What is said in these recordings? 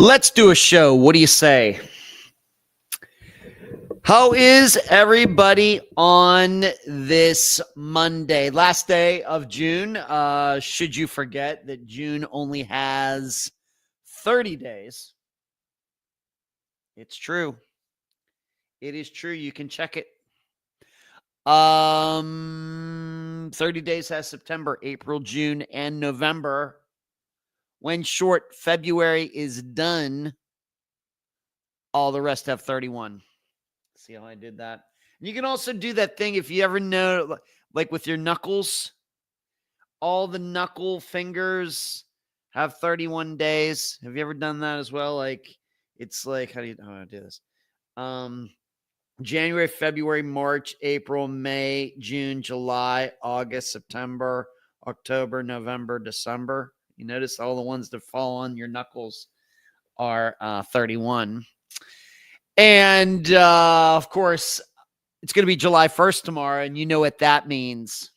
Let's do a show. What do you say? How is everybody on this Monday, last day of June? Should you forget that June only has 30 days? It's true. It is true. You can check it. 30 days has September, April, June, and November. When short February is done, all the rest have 31. See how I did that? And you can also do that thing if you ever know, like with your knuckles, all the knuckle fingers have 31 days. Have you ever done that as well? Like, it's like, how do I do this? January, February, March, April, May, June, July, August, September, October, November, December. You notice all the ones that fall on your knuckles are 31. And, of course, it's going to be July 1st tomorrow, and you know what that means.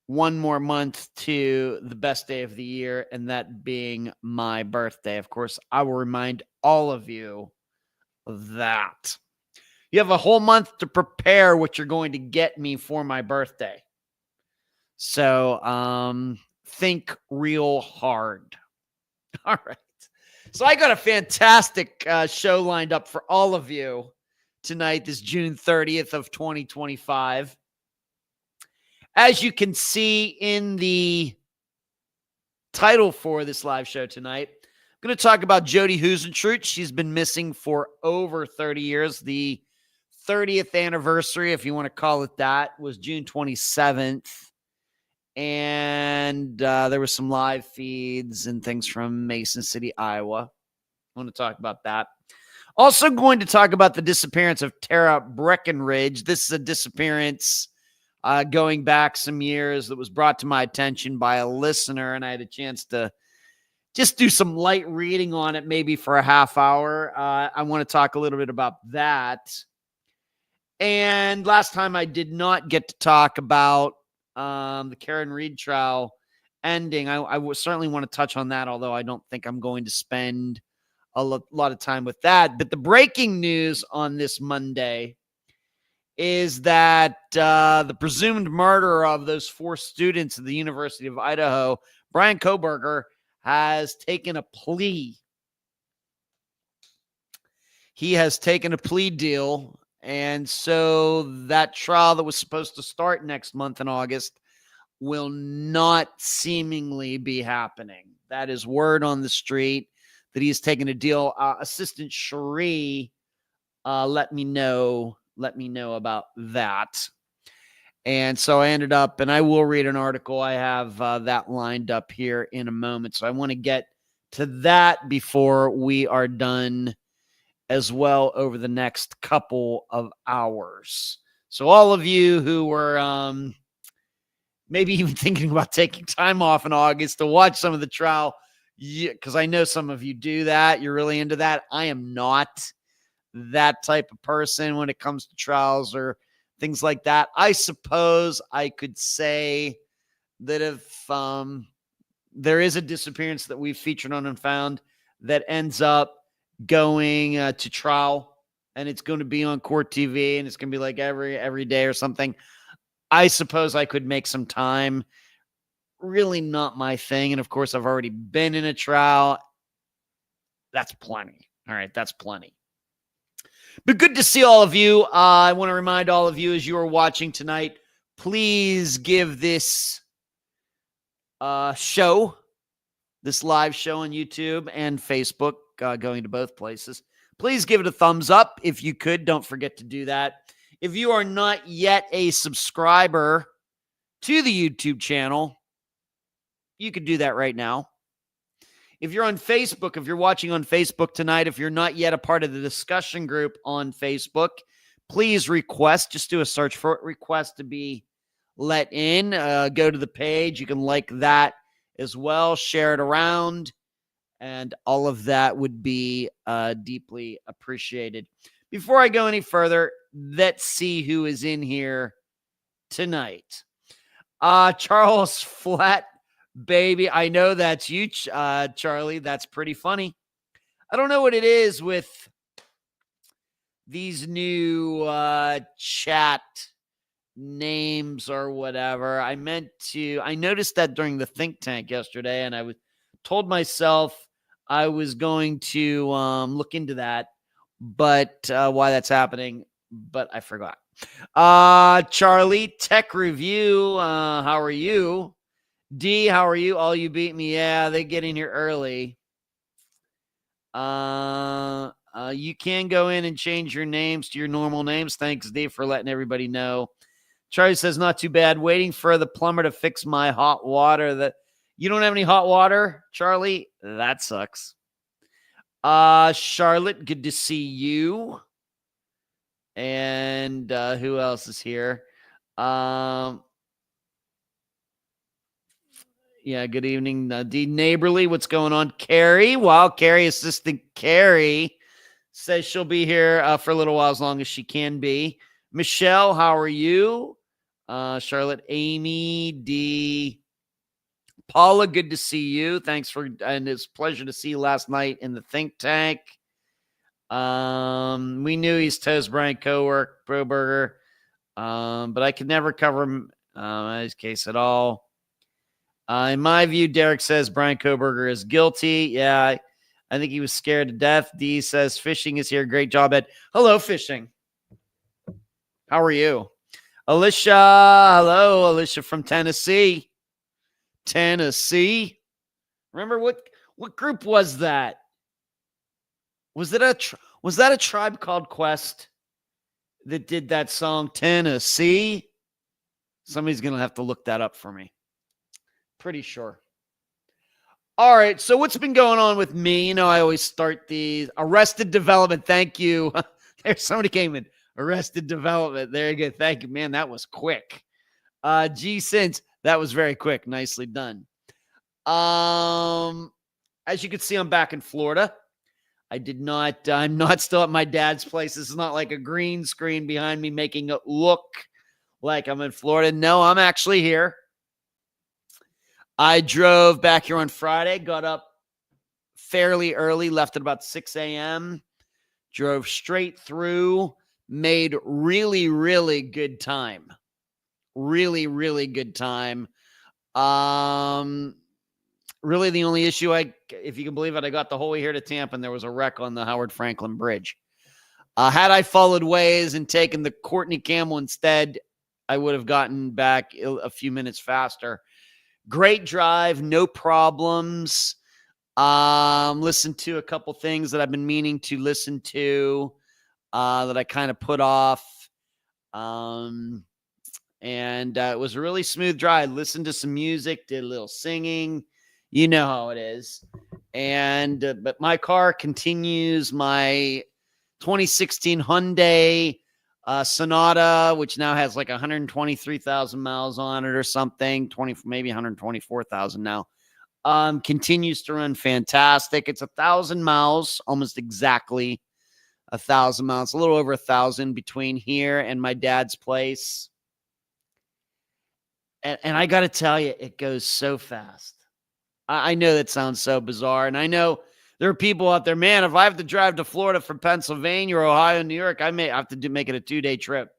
One more month to the best day of the year, and that being my birthday. Of course, I will remind all of you of that. You have a whole month to prepare what you're going to get me for my birthday. So, think real hard. All right. So I got a fantastic show lined up for all of you tonight, this June 30th of 2025. As you can see in the title for this live show tonight, I'm going to talk about Jodi Huisentruit. She's been missing for over 30 years. The 30th anniversary, if you want to call it that, was June 27th. And there were some live feeds and things from Mason City, Iowa. I want to talk about that. Also going to talk about the disappearance of Tara Breckenridge. This is a disappearance going back some years that was brought to my attention by a listener, and I had a chance to just do some light reading on it, maybe for a half hour. I want to talk a little bit about that. And last time I did not get to talk about the Karen Reed trial ending. I would certainly want to touch on that, although I don't think I'm going to spend a lot of time with that. But the breaking news on this Monday is that the presumed murderer of those 4 students at the University of Idaho, Bryan Kohberger, has taken a plea. He has taken a plea deal. And so that trial that was supposed to start next month in August will not seemingly be happening. That is word on the street that he's taken a deal. Assistant Cherie let me know about that. And so I ended up, and I will read an article. I have that lined up here in a moment. So I want to get to that before we are done as well over the next couple of hours. So all of you who were maybe even thinking about taking time off in August to watch some of the trial, because I know some of you do that. You're really into that. I am not that type of person when it comes to trials or things like that. I suppose I could say that if there is a disappearance that we've featured on Unfound that ends up going to trial, and it's going to be on court TV, and it's going to be like every day or something, I suppose I could make some time. Really not my thing. And of course, I've already been in a trial. That's plenty. All right, that's plenty. But good to see all of you. I want to remind all of you as you are watching tonight, please give this show, this live show on YouTube and Facebook, going to both places, please give it a thumbs up if you could. Don't forget to do that. If you are not yet a subscriber to the YouTube channel, you could do that right now. If you're on Facebook, if you're watching on Facebook tonight, if you're not yet a part of the discussion group on Facebook, please request, just do a search for it, request to be let in. Go to the page. You can like that as well, share it around, and all of that would be deeply appreciated. Before I go any further, let's see who is in here tonight. Charles Flat Baby, I know that's you, Charlie. That's pretty funny. I don't know what it is with these new chat names or whatever. I noticed that during the think tank yesterday, and told myself I was going to look into that, but why that's happening, but I forgot. Charlie, tech review. How are you? D, how are you? All you beat me. Yeah, they get in here early. You can go in and change your names to your normal names. Thanks, D, for letting everybody know. Charlie says, not too bad. Waiting for the plumber to fix my hot water. You don't have any hot water, Charlie? That sucks. Charlotte, good to see you. And who else is here? Yeah, good evening. D Neighborly, what's going on? Carrie, Carrie, assistant Carrie says she'll be here for a little while, as long as she can be. Michelle, how are you? Charlotte, Amy, D. Paula, good to see you. And it's a pleasure to see you last night in the think tank. We knew he's toast Bryan Kohberger, but I could never cover him in his case at all. In my view, Derek says Bryan Kohberger is guilty. Yeah, I think he was scared to death. D says Fishing is here. Great job, Ed. Hello, Fishing. How are you? Alicia, hello, Alicia from Tennessee. Remember what group was that? Was that a Tribe Called Quest that did that song Tennessee? Somebody's gonna have to look that up for me. Pretty sure. All right, so what's been going on with me? I always start these Arrested Development. Thank you. There's somebody came in. Arrested Development. There you go. Thank you, man. That was quick. Since that was very quick. Nicely done. As you can see, I'm back in Florida. I'm not still at my dad's place. This is not like a green screen behind me making it look like I'm in Florida. No, I'm actually here. I drove back here on Friday, got up fairly early, left at about 6 a.m., drove straight through, made really, really good time. Really, really good time. Really the only issue, if you can believe it, I got the whole way here to Tampa and there was a wreck on the Howard Franklin Bridge. Had I followed Waze and taken the Courtney Camel instead, I would have gotten back a few minutes faster. Great drive, no problems. Listened to a couple things that I've been meaning to listen to that I kind of put off. And it was a really smooth drive. Listened to some music, did a little singing. You know how it is. And but my car continues my 2016 Hyundai Sonata, which now has like 123,000 miles on it or something, maybe 124,000 now. Continues to run fantastic. It's 1,000 miles, almost exactly 1,000 miles, a little over 1,000 between here and my dad's place. And I got to tell you, it goes so fast. I know that sounds so bizarre. And I know there are people out there, man, if I have to drive to Florida from Pennsylvania or Ohio, New York, I may have to make it a 2-day trip.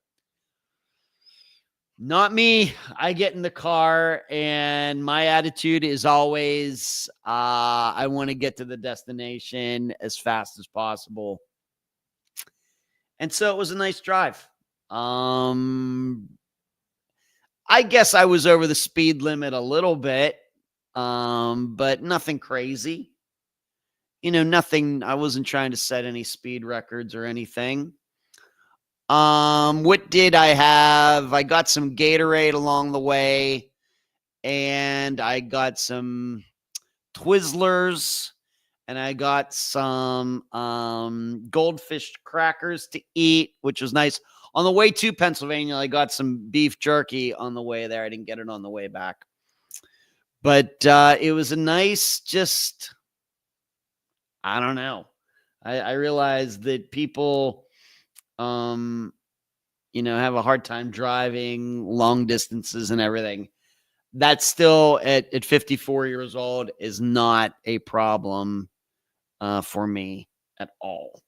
Not me. I get in the car and my attitude is always, I want to get to the destination as fast as possible. And so it was a nice drive. I guess I was over the speed limit a little bit, but nothing crazy. Nothing. I wasn't trying to set any speed records or anything. What did I have? I got some Gatorade along the way, and I got some Twizzlers, and I got some goldfish crackers to eat, which was nice. On the way to Pennsylvania, I got some beef jerky on the way there. I didn't get it on the way back. But it was a nice, I don't know. I realized that people, have a hard time driving long distances and everything. That still at 54 years old is not a problem for me at all.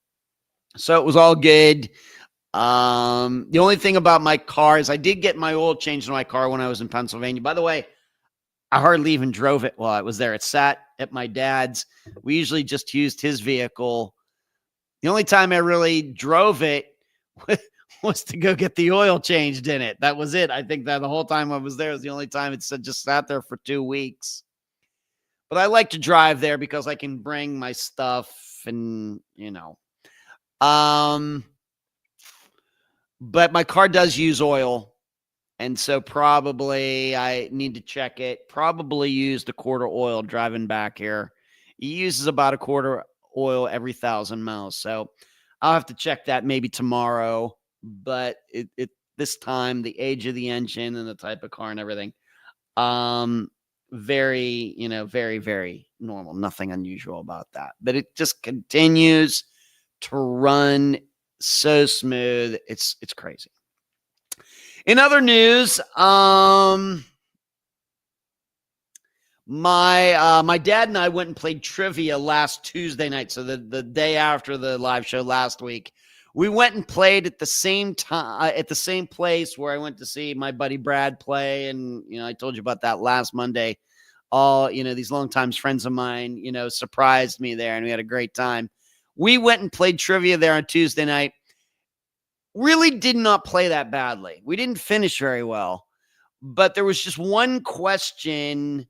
So it was all good. The only thing about my car is I did get my oil changed in my car when I was in Pennsylvania. By the way, I hardly even drove it while I was there. It sat at my dad's. We usually just used his vehicle. The only time I really drove it was to go get the oil changed in it. That was it. I think that the whole time I was there was the only time it just sat there for 2 weeks. But I like to drive there because I can bring my stuff and, but my car does use oil. And so probably I need to check it. Probably used a quart of oil driving back here. He uses about a quarter oil every 1,000 miles. So I'll have to check that maybe tomorrow. But this time, the age of the engine and the type of car and everything, very, very, very normal. Nothing unusual about that. But it just continues to run so smooth. It's crazy. In other news, my dad and I went and played trivia last Tuesday night. So the day after the live show last week, we went and played at the same time at the same place where I went to see my buddy Brad play. And I told you about that last Monday. All these longtime friends of mine, surprised me there, and we had a great time. We went and played trivia there on Tuesday night. Really did not play that badly. We didn't finish very well, but there was just one question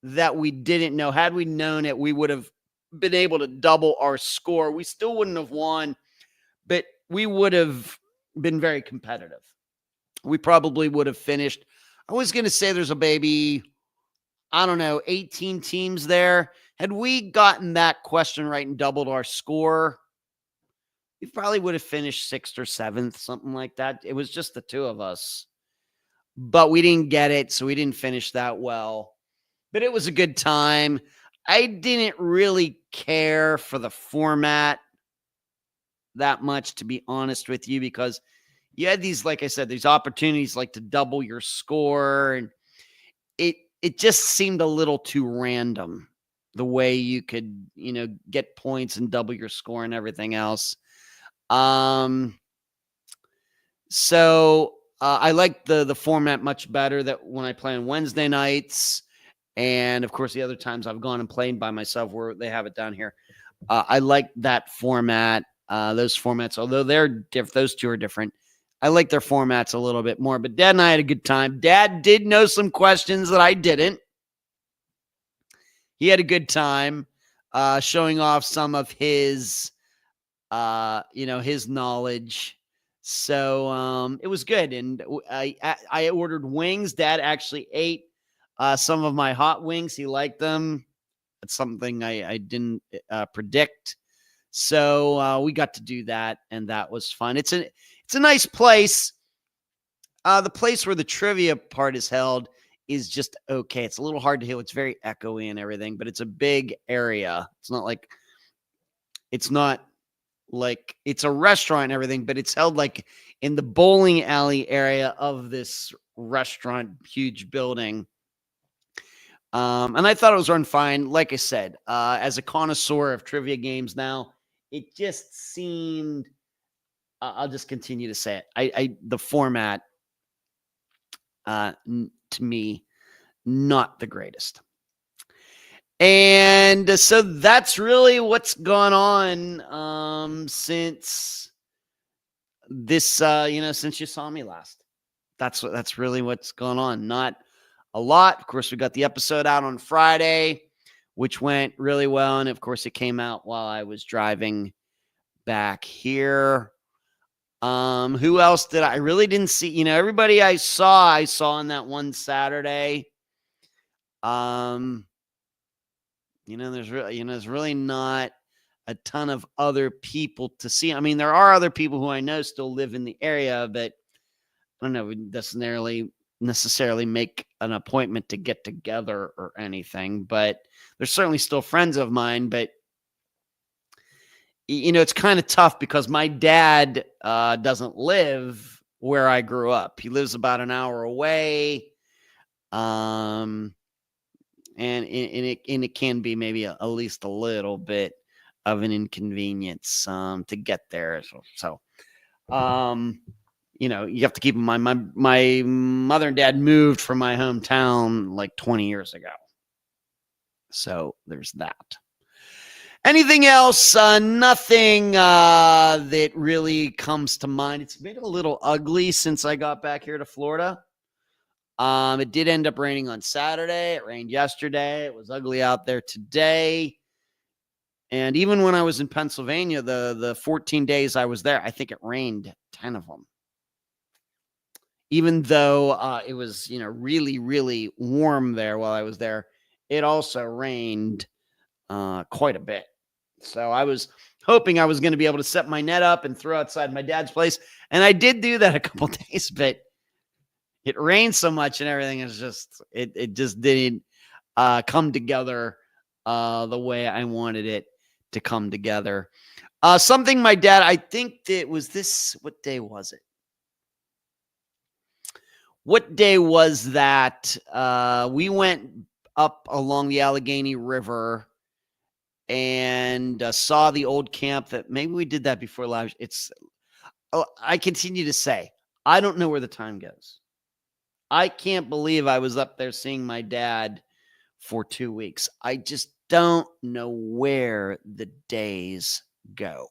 that we didn't know. Had we known it, we would have been able to double our score. We still wouldn't have won, but we would have been very competitive. We probably would have finished. I was going to say there's a baby, 18 teams there. Had we gotten that question right and doubled our score, we probably would have finished 6th or 7th, something like that. It was just the two of us. But we didn't get it, so we didn't finish that well. But it was a good time. I didn't really care for the format that much, to be honest with you, because you had these, like I said, these opportunities like to double your score. And it just seemed a little too random, the way you could, get points and double your score and everything else. So I like the format much better that when I play on Wednesday nights, and of course the other times I've gone and played by myself where they have it down here. I like that format, those formats, although those two are different. I like their formats a little bit more, but Dad and I had a good time. Dad did know some questions that I didn't. He had a good time, showing off some of his his knowledge. So it was good. And I ordered wings. Dad actually ate some of my hot wings. He liked them. That's something I didn't predict. So we got to do that, and that was fun. It's a nice place. The place where the trivia part is held is just okay. It's a little hard to hear. It's very echoey and everything, but it's a big area. It's not like it's a restaurant and everything, but it's held like in the bowling alley area of this restaurant, huge building. And I thought it was run fine. Like I said, as a connoisseur of trivia games now, it just seemed, I'll just continue to say it. The format, to me, not the greatest. And so that's really what's gone on since this, since you saw me last. That's really what's gone on. Not a lot. Of course, we got the episode out on Friday, which went really well. And of course, it came out while I was driving back here. Who else did I really didn't see? Everybody I saw on that one Saturday. There's really not a ton of other people to see. I mean, there are other people who I know still live in the area, but I don't know, we necessarily make an appointment to get together or anything. But they're certainly still friends of mine. But it's kind of tough because my dad doesn't live where I grew up. He lives about an hour away. And it can be maybe at least a little bit of an inconvenience to get there. So you have to keep in mind my mother and dad moved from my hometown like 20 years ago. So there's that. Anything else? Nothing that really comes to mind. It's been a little ugly since I got back here to Florida. It did end up raining on Saturday. It rained yesterday. It was ugly out there today. And even when I was in Pennsylvania, the 14 days I was there, I think it rained 10 of them. Even though it was, really, really warm there while I was there, it also rained quite a bit. So I was hoping I was going to be able to set my net up and throw outside my dad's place. And I did do that a couple days, but it rained so much and everything is just, it just didn't come together the way I wanted it to come together. Something my dad, I think it was this, what day was it? What day was that? We went up along the Allegheny River and saw the old camp that maybe we did that before live. I continue to say, I don't know where the time goes. I can't believe I was up there seeing my dad for 2 weeks. I just don't know where the days go.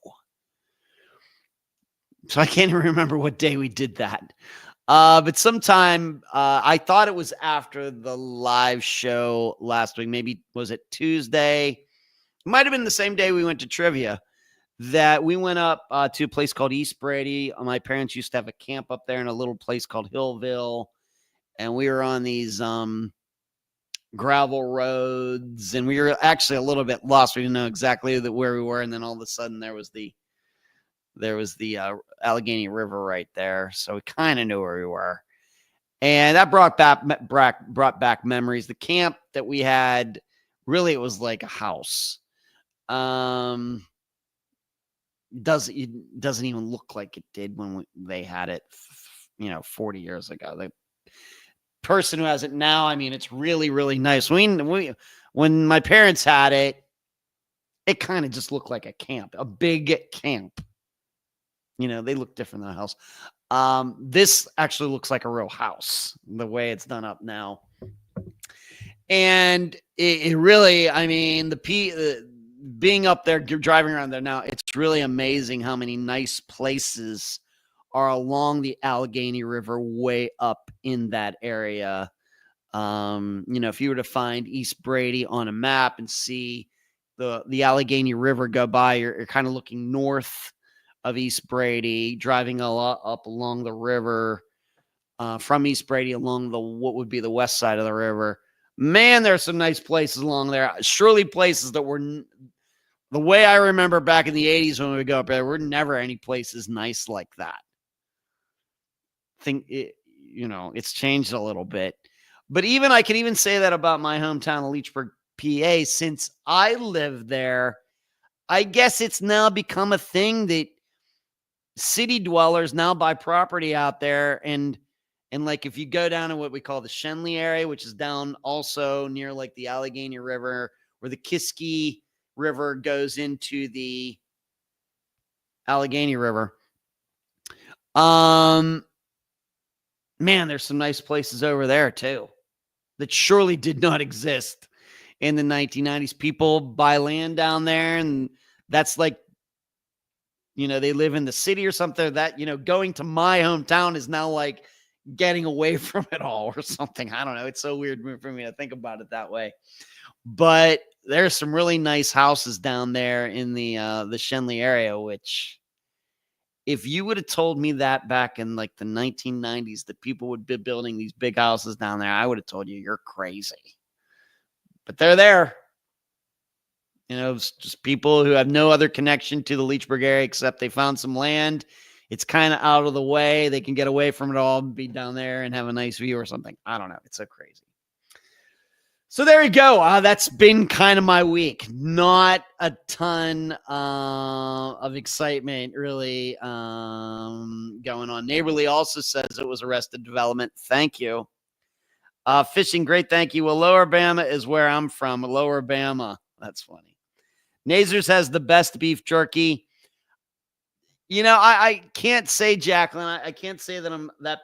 So I can't even remember what day we did that. But sometime, I thought it was after the live show last week. Maybe was it Tuesday? It might have been the same day we went to trivia that we went up to a place called East Brady. My parents used to have a camp up there in a little place called Hillville. And we were on these gravel roads, and we were actually a little bit lost. We didn't know exactly where we were, and then all of a sudden there was the Allegheny River right there, so we kind of knew where we were, and that brought back memories. The camp that we had, really, it was like a house. Doesn't even look like it did when they had it, 40 years ago. The person who has it now, I mean, it's really, really nice. When my parents had it, it kind of just looked like a camp, a big camp. They look different than a house. This actually looks like a real house, the way it's done up now. And it really, I mean, being up there, driving around there now, it's really amazing how many nice places are along the Allegheny River way up in that area. If you were to find East Brady on a map and see the Allegheny River go by, you're kind of looking north of East Brady, driving a lot up along the river from East Brady along what would be the west side of the river. Man, there's some nice places along there. Surely places that were, the way I remember back in the 80s when we would go up there were never any places nice like that. It's changed a little bit. But I can even say that about my hometown of Leechburg, PA. Since I live there, I guess it's now become a thing that city dwellers now buy property out there. And like if you go down to what we call the Shenley area, which is down also near like the Allegheny River, where the Kesse River goes into the Allegheny River. Man, there's some nice places over there too that surely did not exist in the 1990s. People buy land down there, and that's like, they live in the city or something. That, going to my hometown is now like getting away from it all or something. I don't know. It's so weird for me to think about it that way. But there's some really nice houses down there in the Shenley area, which, if you would have told me that back in like the 1990s that people would be building these big houses down there, I would have told you you're crazy. But they're there. It's just people who have no other connection to the Leechburg area except they found some land. It's kind of out of the way. They can get away from it all and be down there and have a nice view or something. I don't know. It's so crazy. So there you go. That's been kind of my week. Not a ton of excitement really going on. Neighborly also says it was Arrested Development. Thank you. Fishing, great, thank you. Well, Lower Bama is where I'm from. Lower Bama. That's funny. Nazers has the best beef jerky. I can't say, Jacqueline, I can't say that I'm that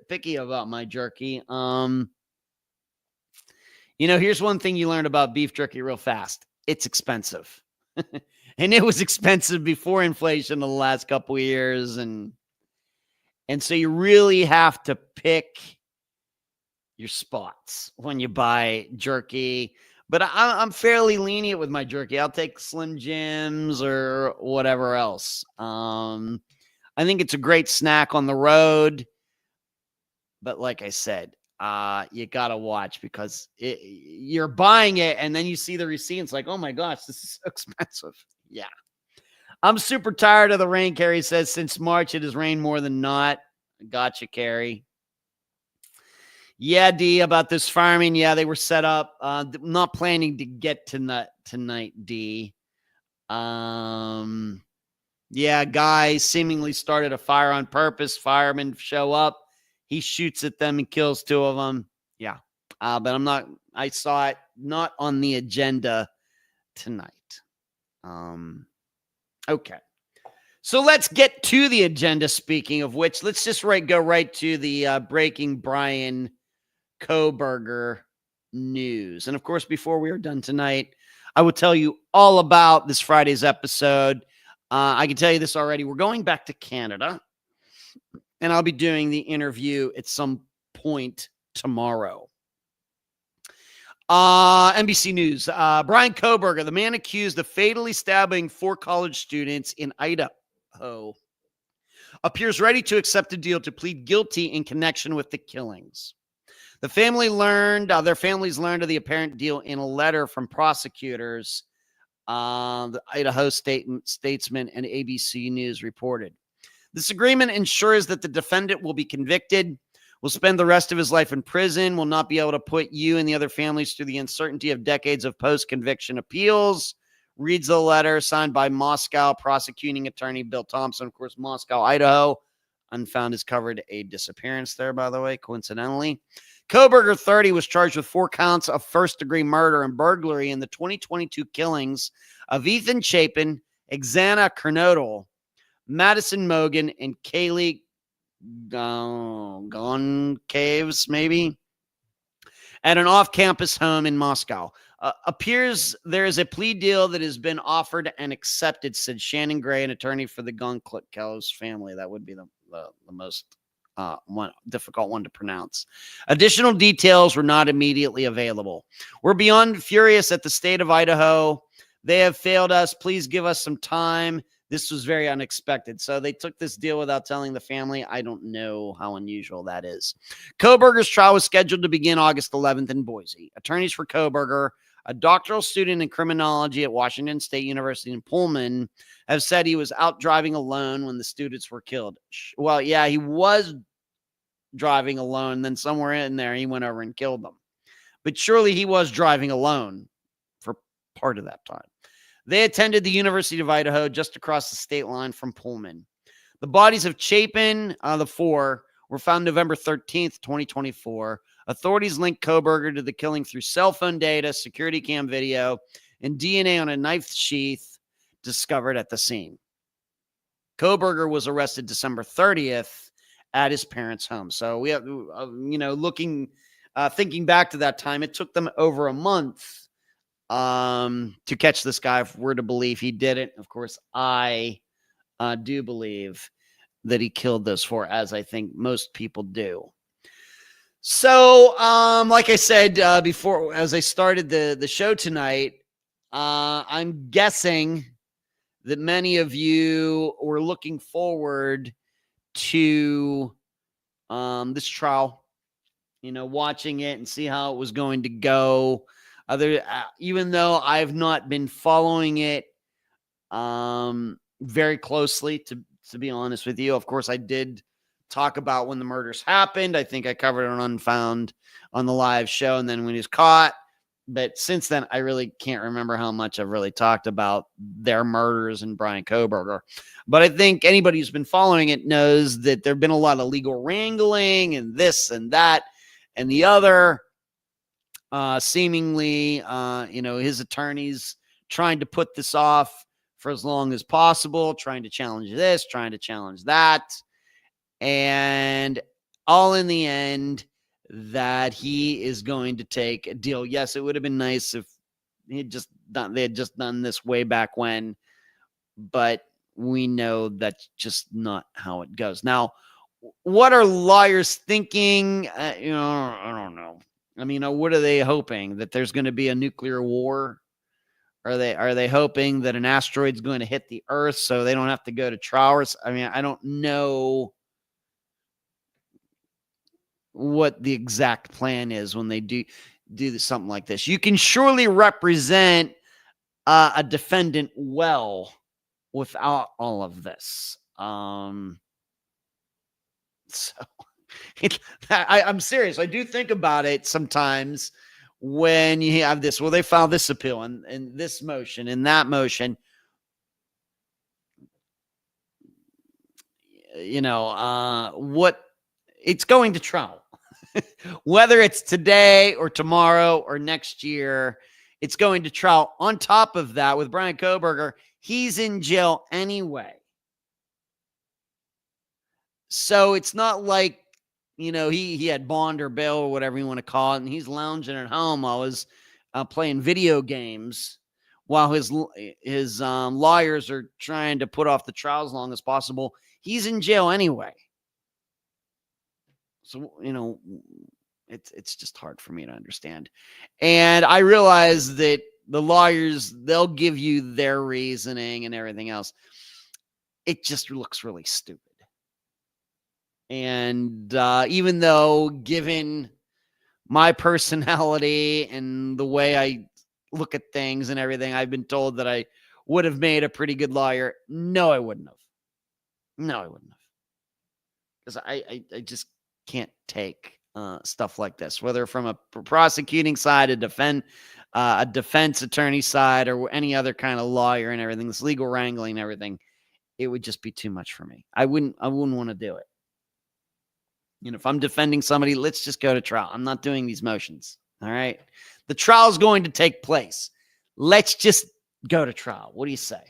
picky about my jerky. Here's one thing you learned about beef jerky real fast. It's expensive. And it was expensive before inflation in the last couple of years. And so you really have to pick your spots when you buy jerky. But I'm fairly lenient with my jerky. I'll take Slim Jims or whatever else. I think it's a great snack on the road. But like I said, you got to watch because you're buying it and then you see the receipt. It's like, oh my gosh, this is so expensive. Yeah. I'm super tired of the rain, Carrie says. Since March, it has rained more than not. Gotcha, Carrie. Yeah, D, about this farming. Yeah, they were set up. Not planning to get to tonight, D. Yeah, guy seemingly started a fire on purpose. Firemen show up. He shoots at them and kills two of them. Yeah. But I saw it not on the agenda tonight. Okay. So let's get to the agenda. Speaking of which, let's just go right to the breaking Bryan Kohberger news. And of course, before we are done tonight, I will tell you all about this Friday's episode. I can tell you this already. We're going back to Canada, and I'll be doing the interview at some point tomorrow. NBC News. Bryan Kohberger, the man accused of fatally stabbing 4 college students in Idaho, appears ready to accept a deal to plead guilty in connection with the killings. Their families learned of the apparent deal in a letter from prosecutors, the Idaho Statesman and ABC News reported. This agreement ensures that the defendant will be convicted, will spend the rest of his life in prison, will not be able to put you and the other families through the uncertainty of decades of post-conviction appeals, reads the letter signed by Moscow prosecuting attorney Bill Thompson. Of course, Moscow, Idaho. Unfound has covered a disappearance there, by the way, coincidentally. Kohberger, 30, was charged with 4 counts of first-degree murder and burglary in the 2022 killings of Ethan Chapin, Xana Kernodle, Madison Mogan, and Kaylee Caves, maybe, at an off-campus home in Moscow. Appears there is a plea deal that has been offered and accepted, said Shannon Gray, an attorney for the Goncalves family. That would be the most difficult one to pronounce. Additional details were not immediately available. We're beyond furious at the state of Idaho. They have failed us. Please give us some time. This was very unexpected. So they took this deal without telling the family. I don't know how unusual that is. Kohberger's trial was scheduled to begin August 11th in Boise. Attorneys for Kohberger, a doctoral student in criminology at Washington State University in Pullman, have said he was out driving alone when the students were killed. Well, yeah, he was driving alone. Then somewhere in there, he went over and killed them. But surely he was driving alone for part of that time. They attended the University of Idaho just across the state line from Pullman. The bodies of Chapin, the 4, were found November 13th, 2024. Authorities linked Kohberger to the killing through cell phone data, security cam video, and DNA on a knife sheath discovered at the scene. Kohberger was arrested December 30th at his parents' home. So we have, thinking back to that time, it took them over a month to catch this guy, if we're to believe he did it. Of course, I do believe that he killed those 4, as I think most people do. So, like I said before, as I started the show tonight, I'm guessing that many of you were looking forward to this trial, watching it and see how it was going to go. Even though I've not been following it very closely, to be honest with you. Of course, I did talk about when the murders happened. I think I covered it on Unfound on the live show, and then when he was caught. But since then, I really can't remember how much I've really talked about their murders and Bryan Kohberger. But I think anybody who's been following it knows that there have been a lot of legal wrangling and this and that and the other. Seemingly, his attorneys trying to put this off for as long as possible, trying to challenge this, trying to challenge that. And all in the end, that he is going to take a deal. Yes, it would have been nice if they had just done this way back when, but we know that's just not how it goes. Now, what are lawyers thinking? I don't know. I mean, what are they hoping? That there's going to be a nuclear war? Are they hoping that an asteroid's going to hit the Earth so they don't have to go to trial? I mean, I don't know what the exact plan is when they do something like this. You can surely represent a defendant well without all of this. So I'm serious. I do think about it sometimes when you have this. Well, they filed this appeal and this motion and that motion. What it's going to trial. Whether it's today or tomorrow or next year, it's going to trial. On top of that, with Bryan Kohberger, he's in jail anyway. So it's not like, he had bond or bail or whatever you want to call it, and he's lounging at home while he's playing video games while his lawyers are trying to put off the trial as long as possible. He's in jail anyway. So, it's just hard for me to understand. And I realize that the lawyers, they'll give you their reasoning and everything else. It just looks really stupid. And even though, given my personality and the way I look at things and everything, I've been told that I would have made a pretty good lawyer. No, I wouldn't have. Because I just can't take stuff like this, whether from a prosecuting side, a defense attorney side, or any other kind of lawyer and everything, this legal wrangling and everything. It would just be too much for me. I wouldn't want to do it. If I'm defending somebody, let's just go to trial. I'm not doing these motions. All right. The trial is going to take place. Let's just go to trial. What do you say?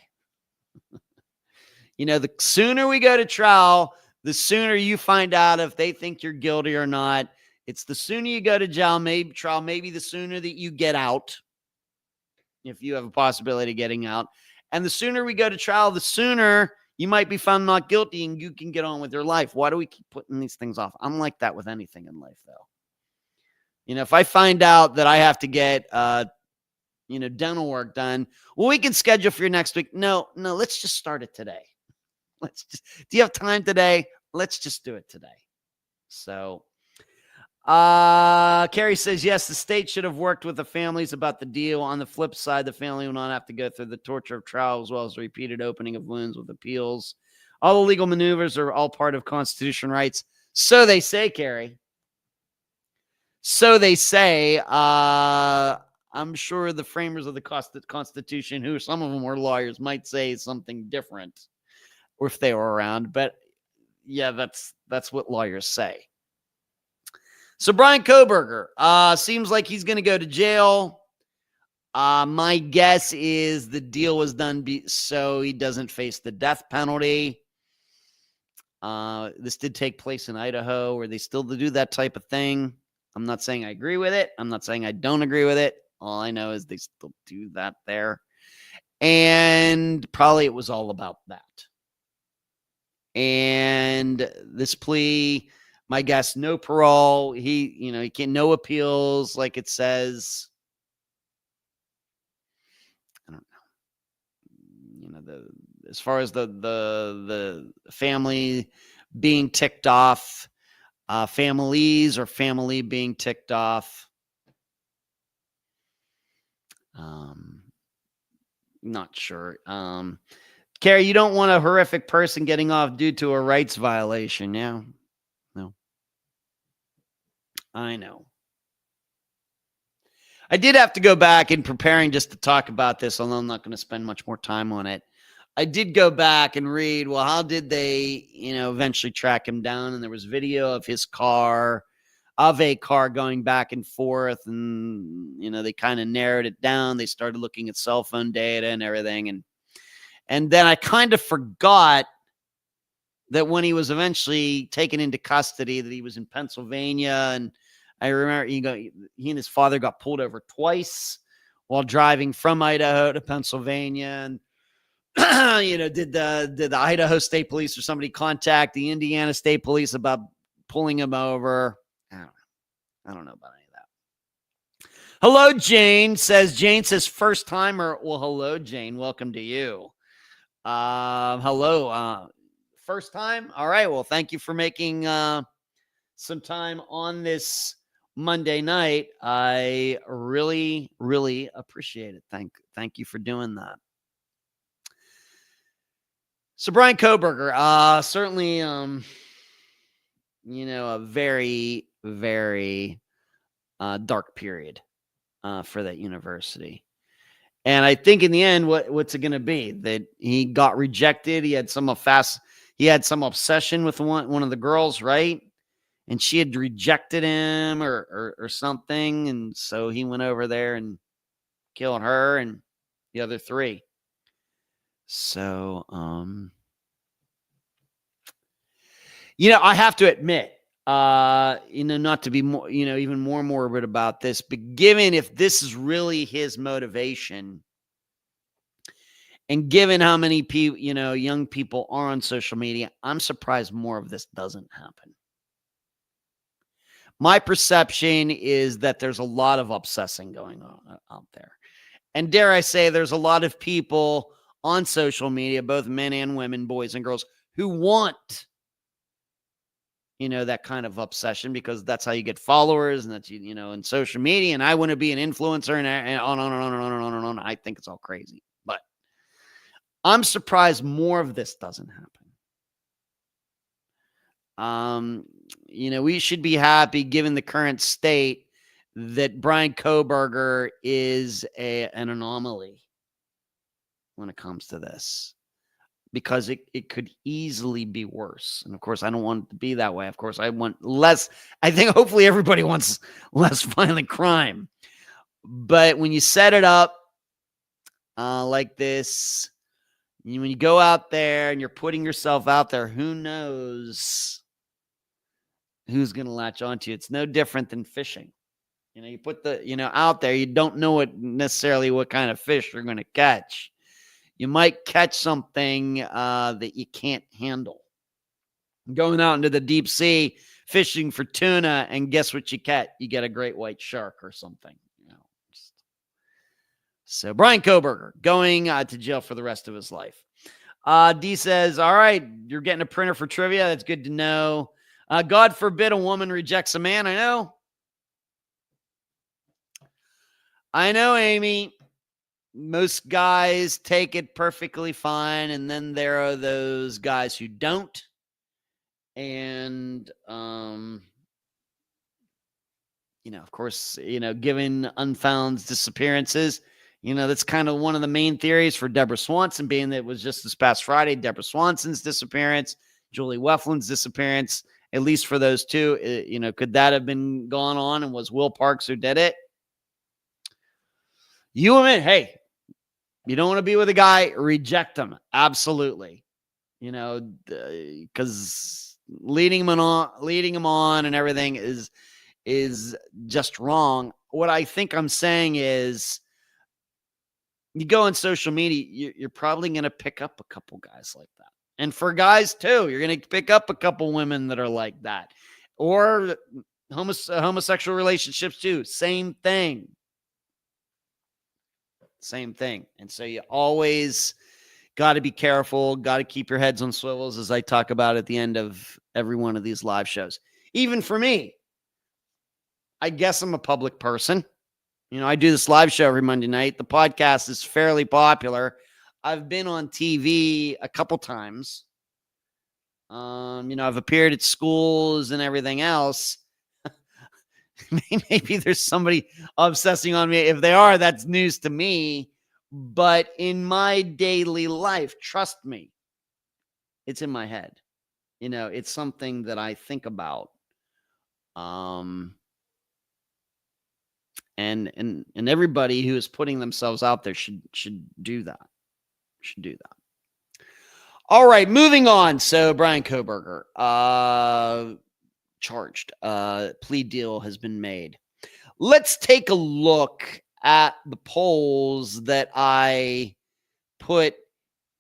The sooner we go to trial, the sooner you find out if they think you're guilty or not. It's the sooner you go to jail, maybe the sooner that you get out, if you have a possibility of getting out. And the sooner we go to trial, the sooner you might be found not guilty and you can get on with your life. Why do we keep putting these things off? I'm like that with anything in life, though. If I find out that I have to get, dental work done, well, we can schedule for your next week. No, let's just start it today. Do you have time today? Let's just do it today. So, Carrie says, yes, the state should have worked with the families about the deal. On the flip side, the family will not have to go through the torture of trial as well as repeated opening of wounds with appeals. All the legal maneuvers are all part of constitutional rights. So they say, Carrie. So they say. I'm sure the framers of the Constitution, who some of them were lawyers, might say something different, or if they were around. But yeah, that's what lawyers say. So Bryan Kohberger seems like he's going to go to jail. My guess is the deal was done so he doesn't face the death penalty. This did take place in Idaho, where they still do that type of thing. I'm not saying I agree with it. I'm not saying I don't agree with it. All I know is they still do that there. And probably it was all about that. And this plea, my guess, no parole. He can't, no appeals, like it says. I don't know. As far as the family being ticked off, families or family being ticked off. Not sure. Carrie, you don't want a horrific person getting off due to a rights violation. Yeah. No. I know. I did have to go back in preparing just to talk about this, although I'm not going to spend much more time on it. I did go back and read, well, how did they, eventually track him down? And there was video of his car of a car going back and forth. And, they kind of narrowed it down. They started looking at cell phone data and everything. And then I kind of forgot that when he was eventually taken into custody, that he was in Pennsylvania. And I remember he and his father got pulled over twice while driving from Idaho to Pennsylvania. And did the Idaho State Police or somebody contact the Indiana State Police about pulling him over? I don't know about any of that. Hello, Jane says first timer. Well, hello, Jane. Welcome to you. Hello. First time. All right. Well, thank you for making some time on this Monday night. I really, really appreciate it. Thank you for doing that. So Bryan Kohberger, certainly, a very, very dark period for that university. And I think in the end, what's it going to be? That he got rejected. He had some obsession with one of the girls, right? And she had rejected him or something. And so he went over there and killed her and the other three. So, I have to admit, not to be more, even more morbid about this, but given if this is really his motivation, and given how many people, young people are on social media, I'm surprised more of this doesn't happen. My perception is that there's a lot of obsessing going on out there. And dare I say, there's a lot of people on social media, both men and women, boys and girls, who want, that kind of obsession, because that's how you get followers, and that's, in social media. And I want to be an influencer, and on and on and on and on and on. I think it's all crazy, but I'm surprised more of this doesn't happen. We should be happy, given the current state, that Bryan Kohberger is an anomaly when it comes to this, because it could easily be worse. And of course, I don't want it to be that way. Of course, I want less. I think hopefully everybody wants less violent crime. But when you set it up like this, when you go out there and you're putting yourself out there, who knows who's going to latch onto you? It's no different than fishing. You put out there, you don't know necessarily what kind of fish you're going to catch. You might catch something that you can't handle. Going out into the deep sea, fishing for tuna, and guess what you catch? You get a great white shark or something. So Bryan Kohberger going to jail for the rest of his life. D says, all right, you're getting a printer for trivia. That's good to know. God forbid a woman rejects a man. I know, Amy. Most guys take it perfectly fine, and then there are those guys who don't. And, of course, given Unfound's disappearances, that's kind of one of the main theories for Deborah Swanson, being that it was just this past Friday, Deborah Swanson's disappearance, Julie Weflin's disappearance, at least for those two. Could that have been gone on, and was Will Parks who did it? You admit, hey, you don't want to be with a guy, reject him. Absolutely. Because leading him on and everything is just wrong. What I think I'm saying is, you go on social media, you're probably going to pick up a couple guys like that. And for guys too, you're going to pick up a couple women that are like that, or homosexual relationships too. Same thing. And so you always got to be careful, got to keep your heads on swivels, as I talk about at the end of every one of these live shows. Even for me, I guess I'm a public person. I do this live show every Monday night. The podcast is fairly popular. I've been on TV a couple times. I've appeared at schools and everything else. Maybe there's somebody obsessing on me. If they are, that's news to me. But in my daily life, trust me, it's in my head. It's something that I think about And everybody who is putting themselves out there should do that. Should do that. All right, moving on. So Bryan Kohberger, charged. Plea deal has been made. Let's take a look at the polls that I put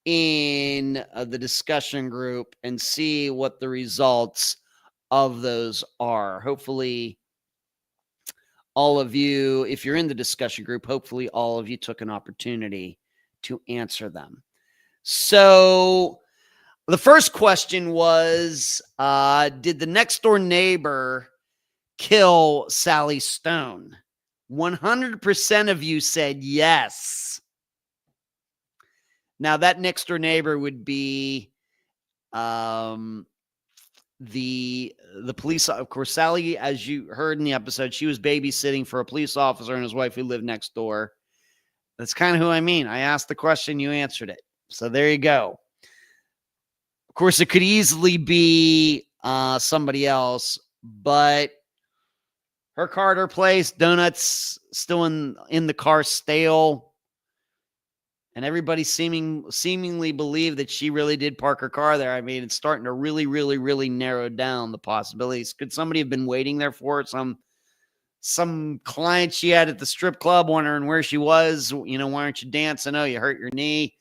in the discussion group and see what the results of those are. Hopefully, all of you, if you're in the discussion group, hopefully all of you took an opportunity to answer them. So the first question was, did the next door neighbor kill Sally Stone? 100% of you said yes. Now that next door neighbor would be the police. Of course, Sally, as you heard in the episode, she was babysitting for a police officer and his wife who lived next door. That's kind of who I mean. I asked the question, you answered it. So there you go. Of course, it could easily be somebody else, but her card, her place, donuts still in the car, stale. And everybody seemingly believed that she really did park her car there. I mean, it's starting to really, really, really narrow down the possibilities. Could somebody have been waiting there for it? Some client she had at the strip club wondering where she was. You know, why aren't you dancing? Oh, you hurt your knee.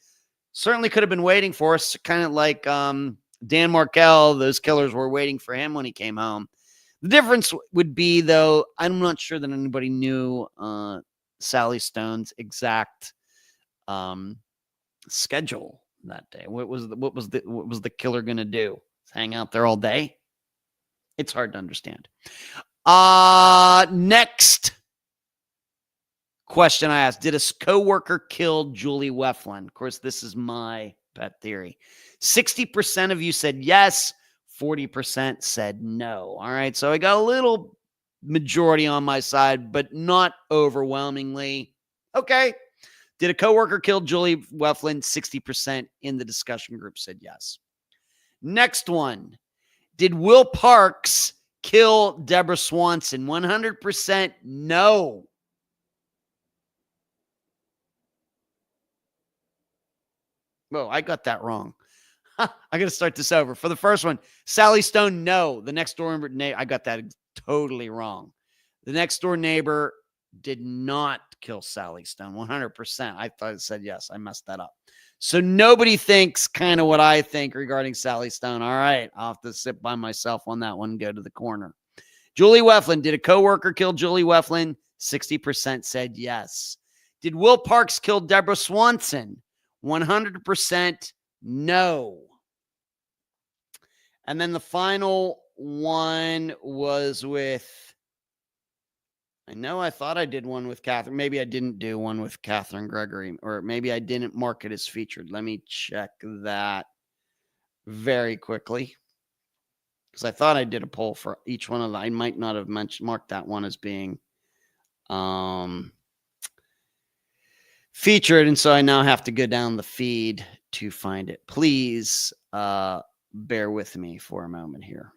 Certainly could have been waiting for us. Kind of like Dan Markel. Those killers were waiting for him when he came home. The difference would be, though, I'm not sure that anybody knew Sally Stone's exact schedule that day. What was the killer gonna do? Hang out there all day? It's hard to understand. Next question I asked: did a coworker kill Julie Weflin? Of course, this is my pet theory. 60% of you said yes, 40% said no. All right, so I got a little majority on my side, but not overwhelmingly. Okay. Did a coworker kill Julie Weflin? 60% in the discussion group said yes. Next one. Did Will Parks kill Deborah Swanson? 100% no. Whoa, I got that wrong. I got to start this over. For the first one, Sally Stone, no. The next door neighbor, I got that totally wrong. The next door neighbor did not kill Sally Stone. 100%. I thought it said yes. I messed that up. So nobody thinks kind of what I think regarding Sally Stone. All right. I'll have to sit by myself on that one and go to the corner. Julie Weflin. Did a coworker kill Julie Weflin? 60% said yes. Did Will Parks kill Deborah Swanson? 100% no. And then the final one was with, I know I thought I did one with Catherine. Maybe I didn't do one with Catherine Gregory, or maybe I didn't mark it as featured. Let me check that very quickly, because I thought I did a poll for each one of them. I might not have marked that one as being featured, and so I now have to go down the feed to find it. Please bear with me for a moment here.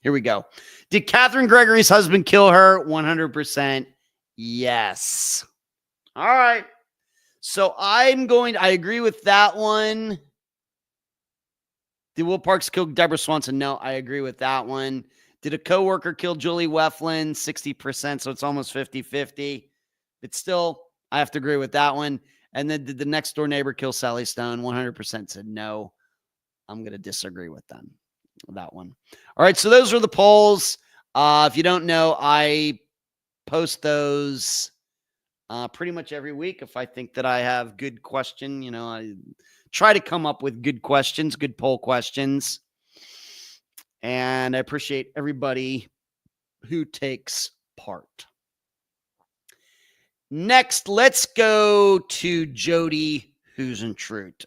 Here we go. Did Catherine Gregory's husband kill her? 100% yes. All right. So I agree with that one. Did Will Parks kill Deborah Swanson? No, I agree with that one. Did a coworker kill Julie Weflin? 60%, so it's almost 50-50. But still, I have to agree with that one. And then did the next door neighbor kill Sally Stone? 100% said no. I'm going to disagree with them. That one. All right, so those are the polls. If you don't know, I post those pretty much every week. If I think that I have good question, I try to come up with good questions, good poll questions. And I appreciate everybody who takes part. Next, let's go to Jodi Huisentruit.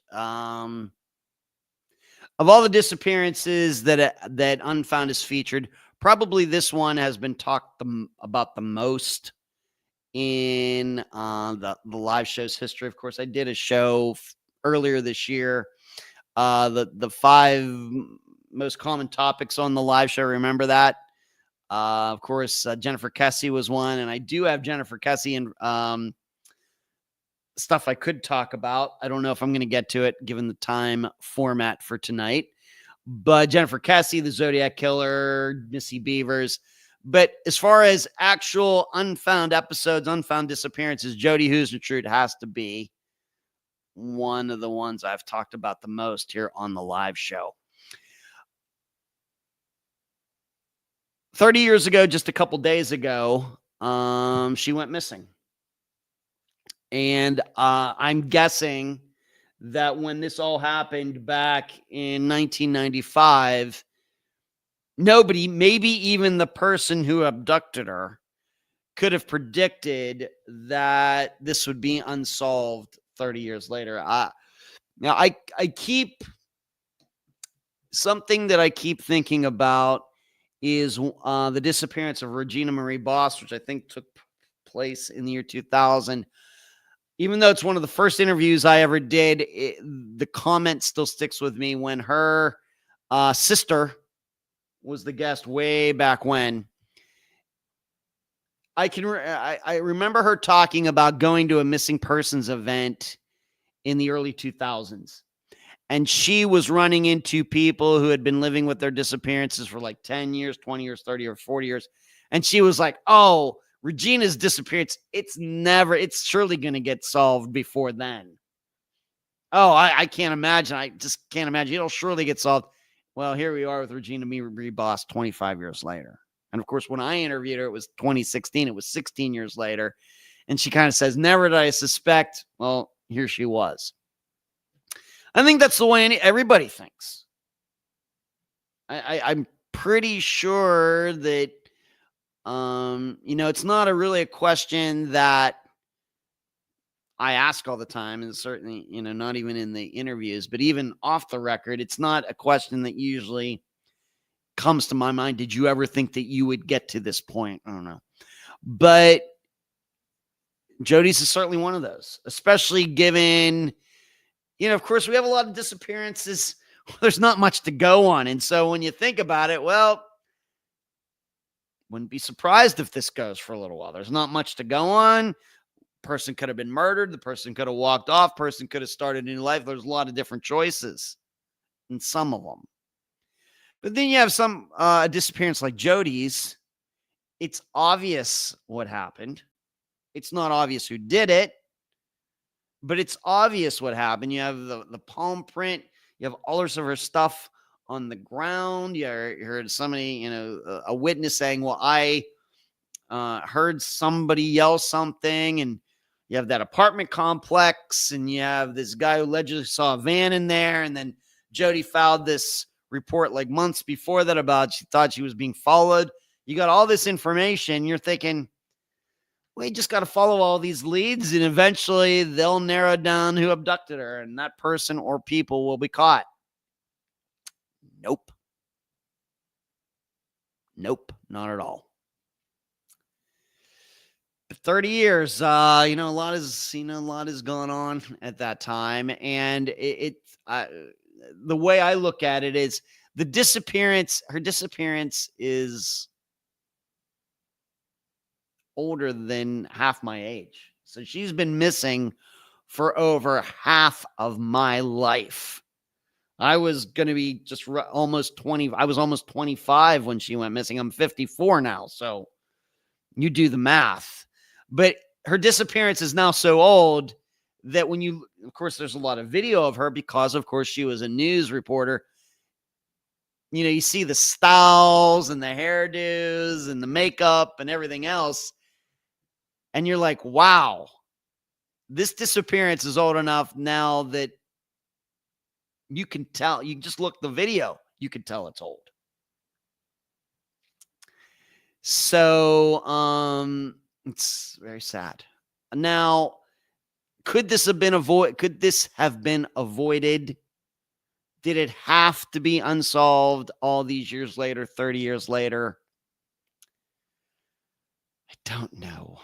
Of all the disappearances that Unfound is featured, probably this one has been talked about the most in the live show's history. Of course, I did a show earlier this year. The 5 most common topics on the live show. Remember that? Of course, Jennifer Kesse was one, and I do have Jennifer Kesse and stuff I could talk about. I don't know if I'm going to get to it given the time format for tonight. But Jennifer Kesse, the Zodiac Killer, Missy Beavers. But as far as actual unfound episodes, unfound disappearances, Jodi Huisentruit has to be one of the ones I've talked about the most here on the live show. 30 years ago, just a couple days ago, she went missing. And I'm guessing that when this all happened back in 1995, nobody, maybe even the person who abducted her, could have predicted that this would be unsolved 30 years later. Now I keep something that I keep thinking about is the disappearance of Regina Marie Boss, which I think took place in the year 2000. Even though it's one of the first interviews I ever did, the comment still sticks with me when her sister was the guest way back when. I remember her talking about going to a missing persons event in the early 2000s. And she was running into people who had been living with their disappearances for like 10 years, 20 years, 30 or 40 years. And she was like, oh, Regina's disappearance, it's surely going to get solved before then. Oh, I can't imagine. I just can't imagine. It'll surely get solved. Well, here we are with Regina Marie Boss 25 years later. And of course, when I interviewed her, it was 2016. It was 16 years later. And she kind of says, never did I suspect. Well, here she was. I think that's the way everybody thinks. I'm pretty sure that, it's not really a question that I ask all the time, and certainly, not even in the interviews, but even off the record, it's not a question that usually comes to my mind. Did you ever think that you would get to this point? I don't know. But Jodi's is certainly one of those, especially given, of course, we have a lot of disappearances. There's not much to go on. And so when you think about it, well, wouldn't be surprised if this goes for a little while. There's not much to go on. Person could have been murdered. The person could have walked off. Person could have started a new life. There's a lot of different choices in some of them. But then you have some disappearance like Jodi's. It's obvious what happened. It's not obvious who did it, but it's obvious what happened. You have the palm print. You have all of her stuff on the ground. You heard somebody, a witness saying, well, I heard somebody yell something. And you have that apartment complex. And you have this guy who allegedly saw a van in there. And then Jodi filed this report like months before that about she thought she was being followed. You got all this information. You're thinking, we just got to follow all these leads and eventually they'll narrow down who abducted her and that person or people will be caught. Nope. Nope, not at all. 30 years, a lot has gone on at that time. And the way I look at it is her disappearance is older than half my age. So she's been missing for over half of my life. I was going to be just almost 20. I was almost 25 when she went missing. I'm 54 now. So you do the math. But her disappearance is now so old that of course, there's a lot of video of her because, of course, she was a news reporter. You see the styles and the hairdos and the makeup and everything else. And you're like, wow, this disappearance is old enough now that you can tell. You just look the video, you can tell it's old. So it's very sad. Now, could this have been avoided? Did it have to be unsolved all these years later, 30 years later? I don't know.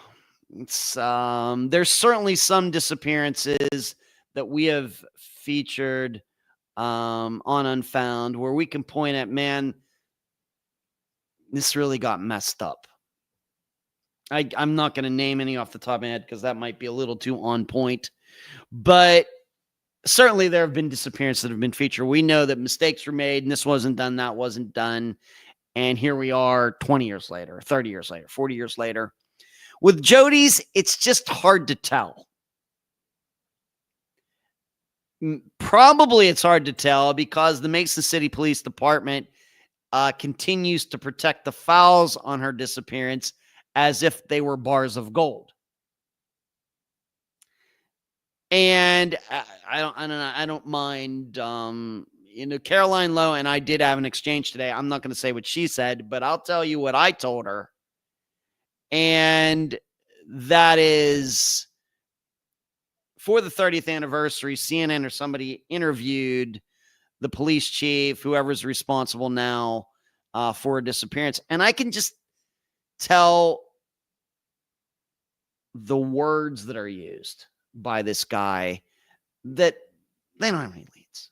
It's there's certainly some disappearances that we have featured on Unfound where we can point at, man, this really got messed up. I'm not going to name any off the top of my head because that might be a little too on point. But certainly there have been disappearances that have been featured. We know that mistakes were made and this wasn't done, that wasn't done. And here we are 20 years later, 30 years later, 40 years later. With Jodi's, it's just hard to tell. Probably it's hard to tell because the Mason City Police Department continues to protect the files on her disappearance as if they were bars of gold. And I don't mind, Caroline Lowe and I did have an exchange today. I'm not going to say what she said, but I'll tell you what I told her. And that is, for the 30th anniversary, CNN or somebody interviewed the police chief, whoever's responsible now for a disappearance. And I can just tell the words that are used by this guy that they don't have any leads.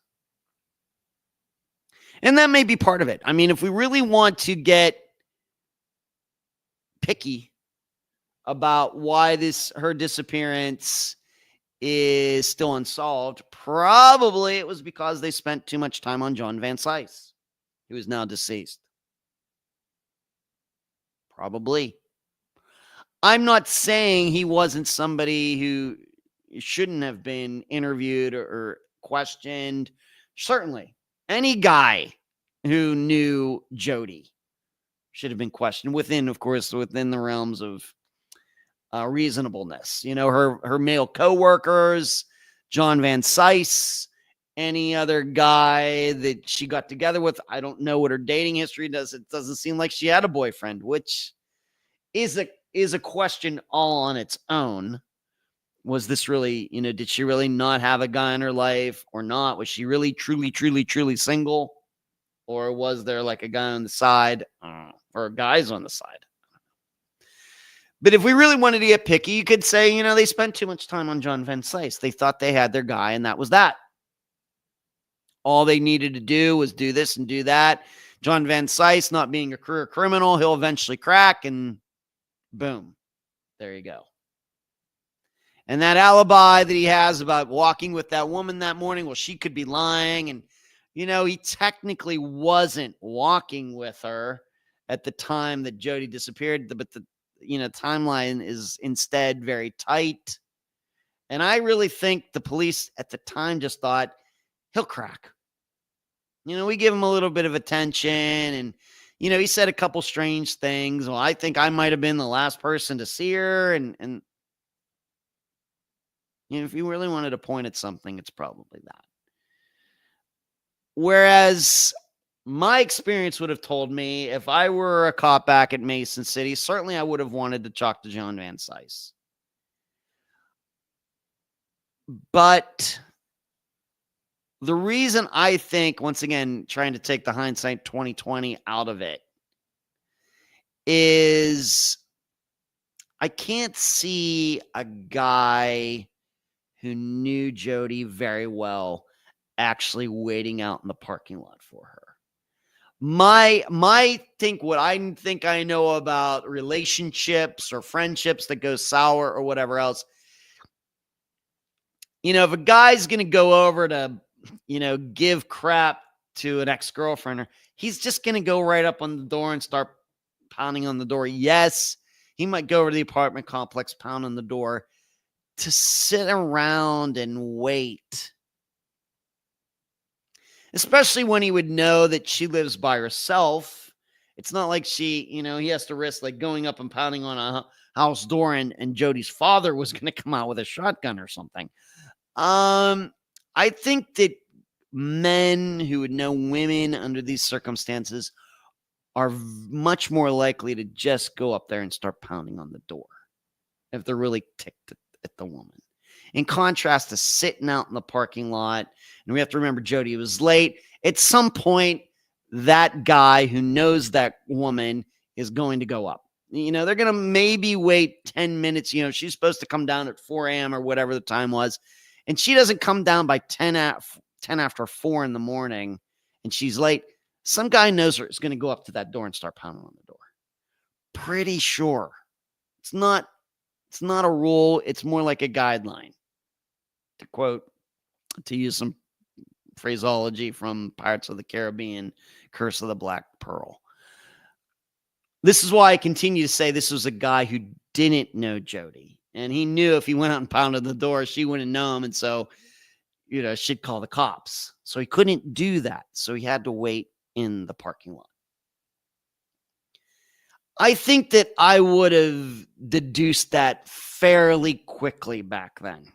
And that may be part of it. I mean, if we really want to get picky about why her disappearance is still unsolved, probably it was because they spent too much time on John Van Cise, who is now deceased. Probably. I'm not saying he wasn't somebody who shouldn't have been interviewed or questioned. Certainly, any guy who knew Jodi should have been questioned within the realms of reasonableness. Her male coworkers, John Van Cise, any other guy that she got together with. I don't know what her dating history does. It doesn't seem like she had a boyfriend, which is a question all on its own. Was this really, did she really not have a guy in her life or not? Was she really, truly, truly, truly single? Or was there like a guy on the side or guys on the side? But if we really wanted to get picky, you could say, they spent too much time on John Van Cise. They thought they had their guy and that was that. All they needed to do was do this and do that. John Van Cise, not being a career criminal, he'll eventually crack and boom, there you go. And that alibi that he has about walking with that woman that morning, well, she could be lying. And, he technically wasn't walking with her at the time that Jodi disappeared. But the timeline is instead very tight. And I really think the police at the time just thought, he'll crack. We give him a little bit of attention and, he said a couple strange things. Well, I think I might have been the last person to see her. And if you really wanted to point at something, it's probably that. Whereas my experience would have told me if I were a cop back at Mason City, certainly I would have wanted to talk to John Van Cise. But the reason I think, once again, trying to take the hindsight 2020 out of it, is I can't see a guy who knew Jodi very well actually waiting out in the parking lot for her. What I think I know about relationships or friendships that go sour or whatever else, if a guy's going to go over to, give crap to an ex-girlfriend, he's just going to go right up on the door and start pounding on the door. Yes, he might go over to the apartment complex, pound on the door. To sit around and wait, especially when he would know that she lives by herself. It's not like he has to risk like going up and pounding on a house door and Jodi's father was going to come out with a shotgun or something. I think that men who would know women under these circumstances are much more likely to just go up there and start pounding on the door if they're really ticked at the woman. In contrast to sitting out in the parking lot, and we have to remember Jodi was late. At some point, that guy who knows that woman is going to go up. They're going to maybe wait 10 minutes. She's supposed to come down at 4 a.m. or whatever the time was. And she doesn't come down by 10 after 4 in the morning, and she's late. Some guy knows her is going to go up to that door and start pounding on the door. Pretty sure. It's not a rule. It's more like a guideline. To use some phraseology from Pirates of the Caribbean, Curse of the Black Pearl. This is why I continue to say this was a guy who didn't know Jodi. And he knew if he went out and pounded the door, she wouldn't know him. And so, she'd call the cops. So he couldn't do that. So he had to wait in the parking lot. I think that I would have deduced that fairly quickly back then.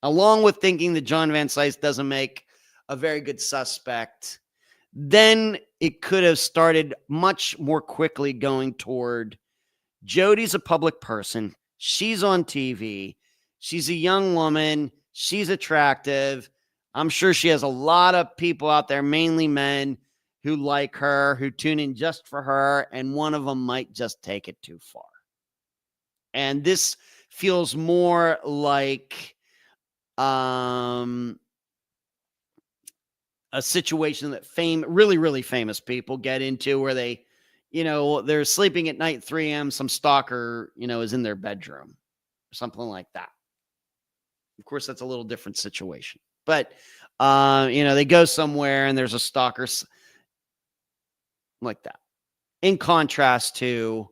Along with thinking that John Van Cise doesn't make a very good suspect, then it could have started much more quickly going toward Jodi's a public person. She's on TV. She's a young woman. She's attractive. I'm sure she has a lot of people out there, mainly men, who like her, who tune in just for her, and one of them might just take it too far. And this feels more like a situation that really, really famous people get into where they, they're sleeping at night, 3 a.m., some stalker, is in their bedroom or something like that. Of course, that's a little different situation. But, they go somewhere and there's a stalker like that. In contrast to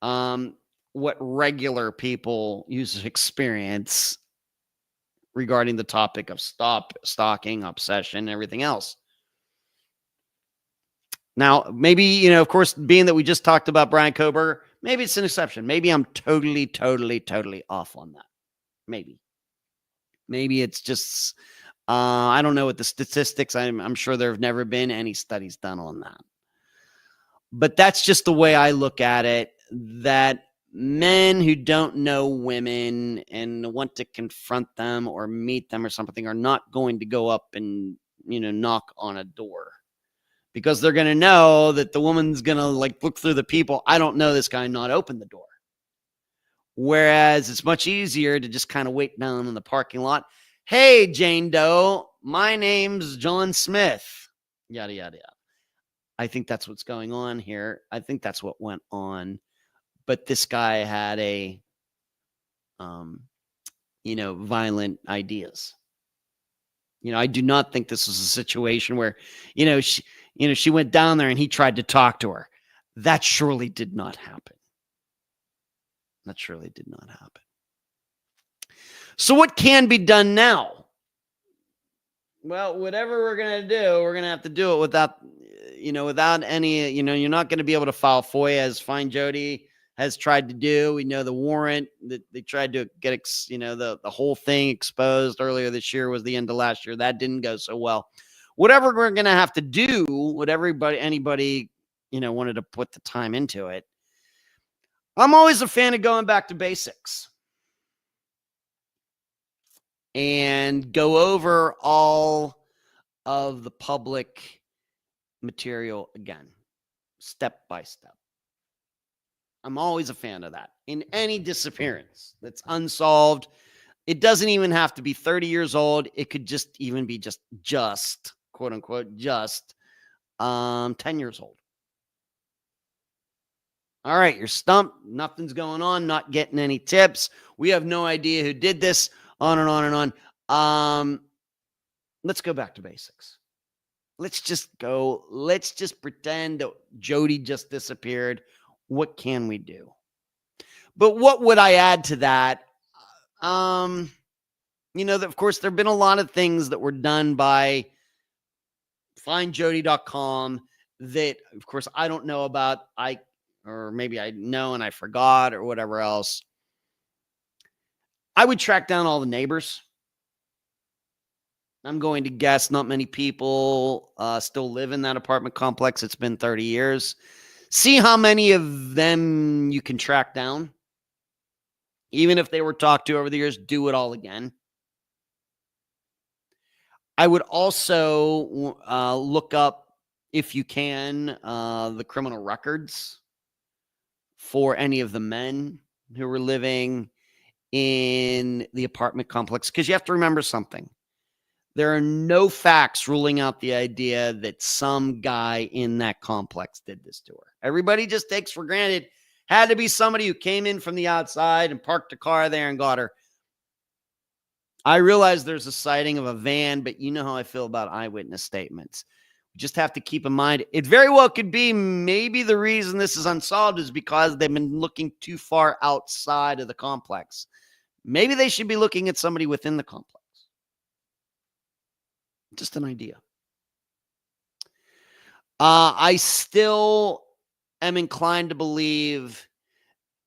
what regular people use to experience regarding the topic of stalking, obsession, everything else. Now, maybe, of course, being that we just talked about Bryan Kohberger, maybe it's an exception. Maybe I'm totally, totally, totally off on that. Maybe it's just, I don't know what the statistics, I'm sure there have never been any studies done on that. But that's just the way I look at it, that men who don't know women and want to confront them or meet them or something are not going to go up and, knock on a door, because they're going to know that the woman's going to look through the people. I don't know this guy, not open the door. Whereas it's much easier to just kind of wait down in the parking lot. Hey, Jane Doe, my name's John Smith. Yada, yada, yada. I think that's what's going on here. I think that's what went on. But this guy had violent ideas. I do not think this was a situation where, she went down there and he tried to talk to her. That surely did not happen. So what can be done now? Well, whatever we're going to do, we're going to have to do it without any, you're not going to be able to file FOIA, as Find Jodi has tried to do. We know the warrant that they tried to get, the whole thing exposed earlier this year was the end of last year. That didn't go so well. Whatever we're going to have to do, what anybody, wanted to put the time into it. I'm always a fan of going back to basics and go over all of the public material again, step by step. I'm always a fan of that. In any disappearance that's unsolved, it doesn't even have to be 30 years old. It could just even be just quote unquote, 10 years old. All right, you're stumped. Nothing's going on. Not getting any tips. We have no idea who did this. On and on and on. Let's go back to basics. Let's just pretend that Jodi just disappeared. What can we do? But what would I add to that? Of course, there have been a lot of things that were done by findjodi.com that, of course, I don't know about. Or maybe I know and I forgot or whatever else. I would track down all the neighbors. I'm going to guess not many people still live in that apartment complex. It's been 30 years. See how many of them you can track down. Even if they were talked to over the years, do it all again. I would also look up, if you can, the criminal records for any of the men who were living in the apartment complex. Because you have to remember something. There are no facts ruling out the idea that some guy in that complex did this to her. Everybody just takes for granted had to be somebody who came in from the outside and parked a car there and got her. I realize there's a sighting of a van, but you know how I feel about eyewitness statements. You just have to keep in mind, it very well could be maybe the reason this is unsolved is because they've been looking too far outside of the complex. Maybe they should be looking at somebody within the complex. Just an idea. I still am inclined to believe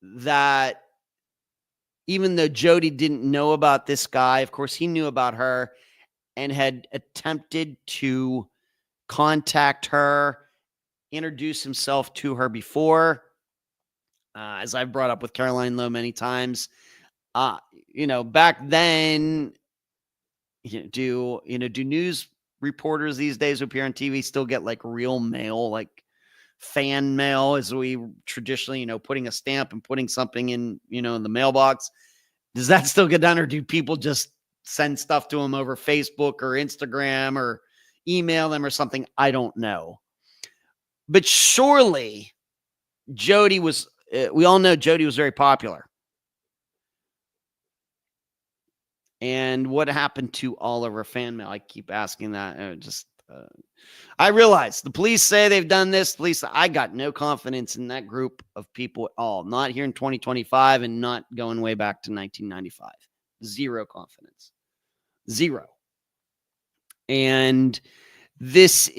that even though Jodi didn't know about this guy, of course, he knew about her and had attempted to contact her, introduce himself to her before. As I've brought up with Caroline Lowe many times, back then, do news reporters these days who appear on TV still get like real mail, like fan mail, as we traditionally, putting a stamp and putting something in, in the mailbox? Does that still get done, or do people just send stuff to them over Facebook or Instagram or email them or something? I don't know. But surely Jodi was, we all know Jodi was very popular. And what happened to all of her fan mail? I keep asking that. I realize the police say they've done this. Police, I got no confidence in that group of people at all. Not here in 2025 and not going way back to 1995. Zero confidence. Zero. And this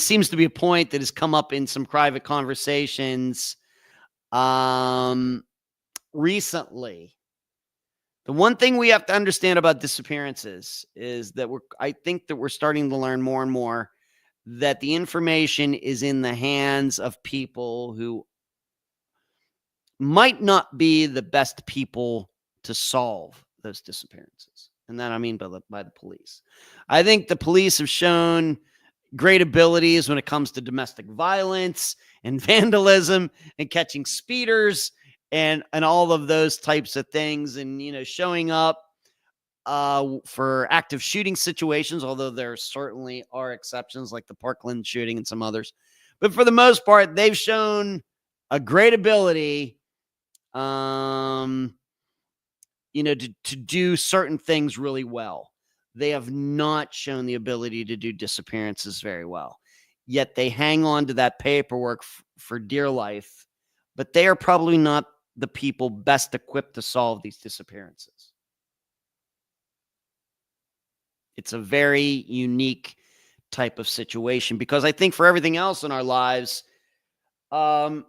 seems to be a point that has come up in some private conversations recently. The one thing we have to understand about disappearances is that I think that we're starting to learn more and more that the information is in the hands of people who might not be the best people to solve those disappearances. And that I mean by the police. I think the police have shown great abilities when it comes to domestic violence and vandalism and catching speeders and all of those types of things, and showing up for active shooting situations, although there certainly are exceptions like the Parkland shooting and some others. But for the most part, they've shown a great ability to do certain things really well. They have not shown the ability to do disappearances very well. Yet they hang on to that paperwork for dear life, but they are probably not the people best equipped to solve these disappearances. It's a very unique type of situation because I think for everything else in our lives, the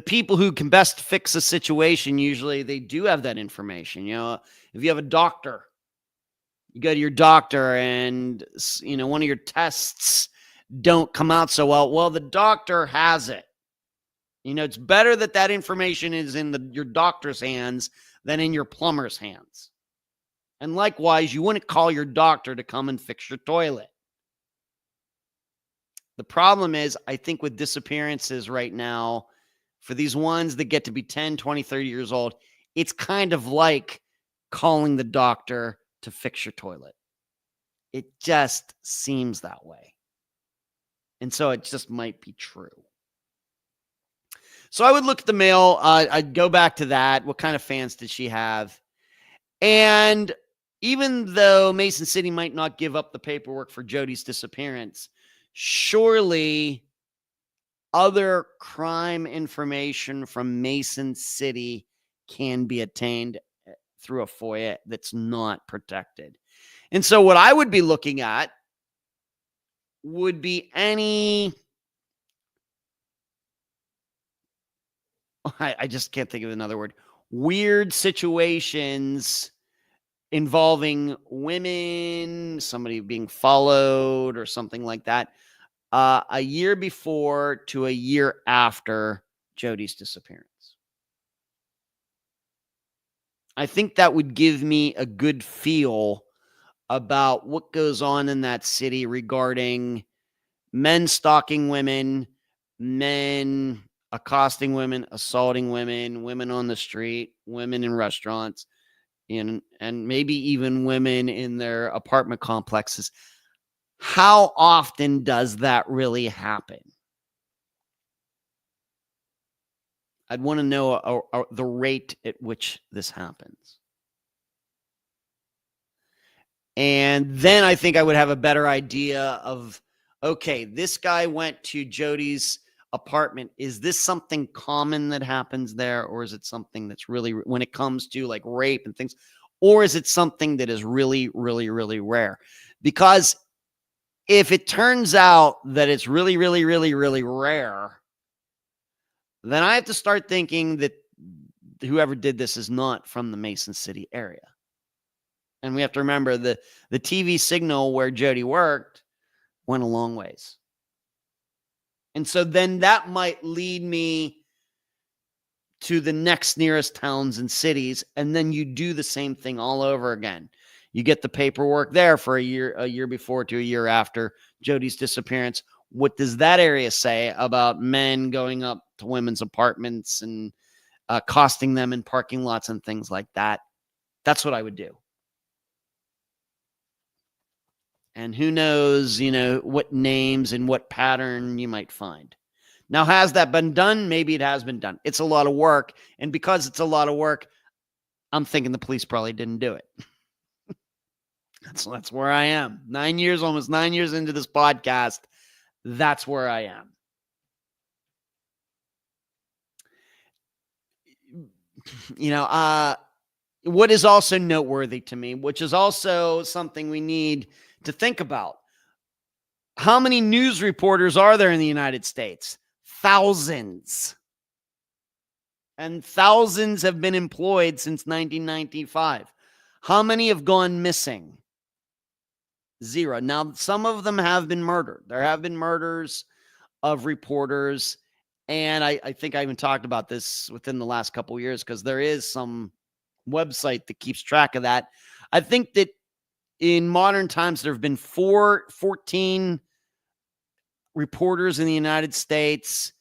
people who can best fix a situation, usually they do have that information. If you have a doctor, you go to your doctor and, one of your tests don't come out so well. Well, the doctor has it. It's better that information is in your doctor's hands than in your plumber's hands. And likewise, you wouldn't call your doctor to come and fix your toilet. The problem is, I think with disappearances right now, for these ones that get to be 10, 20, 30 years old, it's kind of like calling the doctor to fix your toilet. It just seems that way. And so it just might be true. So I would look at the mail. I'd go back to that. What kind of fans did she have? And even though Mason City might not give up the paperwork for Jodi's disappearance, surely other crime information from Mason City can be attained through a FOIA that's not protected. And so what I would be looking at would be any... I just can't think of another word. Weird situations involving women, somebody being followed or something like that, a year before to a year after Jodi's disappearance. I think that would give me a good feel about what goes on in that city regarding men stalking women, men accosting women, assaulting women, women on the street, women in restaurants, and maybe even women in their apartment complexes. How often does that really happen? I'd want to know the rate at which this happens. And then I think I would have a better idea of, okay, this guy went to Jodi's apartment. Is this something common that happens there? Or is it something that's really, when it comes to like rape and things, or is it something that is really, really, really rare? Because if it turns out that it's really, really, really, really rare, then I have to start thinking that whoever did this is not from the Mason City area. And we have to remember the TV signal where Jodi worked went a long ways. And so then that might lead me to the next nearest towns and cities. And then you do the same thing all over again. You get the paperwork there for a year before to a year after Jodi's disappearance. What does that area say about men going up to women's apartments and accosting them in parking lots and things like that? That's what I would do. And who knows, what names and what pattern you might find. Now, has that been done? Maybe it has been done. It's a lot of work. And because it's a lot of work, I'm thinking the police probably didn't do it. That's where I am. Almost 9 years into this podcast. That's where I am. What is also noteworthy to me, which is also something we need to think about. How many news reporters are there in the United States? Thousands. And thousands have been employed since 1995. How many have gone missing? 0. Now, some of them have been murdered. There have been murders of reporters. And I think I even talked about this within the last couple of years because there is some website that keeps track of that. I think that in modern times, there have been 14 reporters in the United States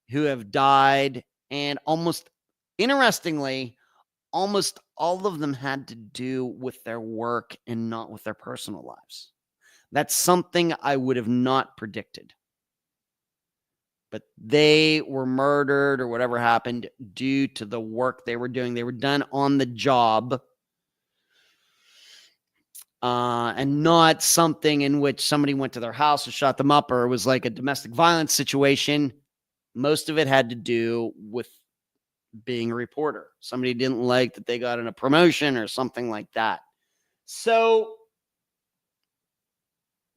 who have died. And interestingly, almost all of them had to do with their work and not with their personal lives. That's something I would have not predicted. But they were murdered or whatever happened due to the work they were doing. They were done on the job. And not something in which somebody went to their house and shot them up, or it was like a domestic violence situation. Most of it had to do with being a reporter. Somebody didn't like that they got in a promotion or something like that. So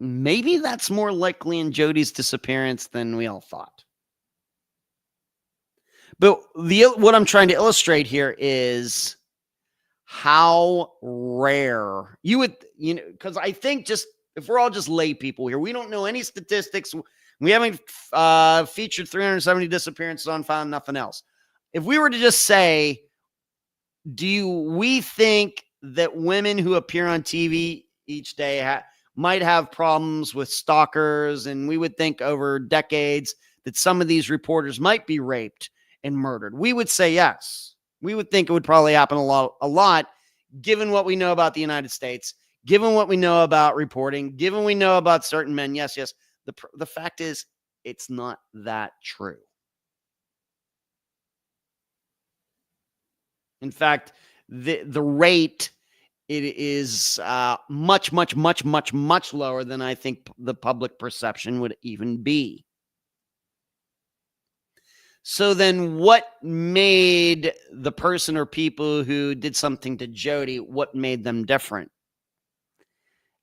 maybe that's more likely in Jodi's disappearance than we all thought. But what I'm trying to illustrate here is how rare you would, because I think just if we're all just lay people here, we don't know any statistics. We haven't featured 370 disappearances on Unfound, nothing else. If we were to just say, we think that women who appear on TV each day might have problems with stalkers, and we would think over decades that some of these reporters might be raped and murdered, we would say yes. We would think it would probably happen a lot, given what we know about the United States, given what we know about reporting, given we know about certain men. Yes. The fact is, it's not that true. In fact, the rate, it is much, much, much, much, much lower than I think the public perception would even be. So then what made the person or people who did something to Jodi, what made them different?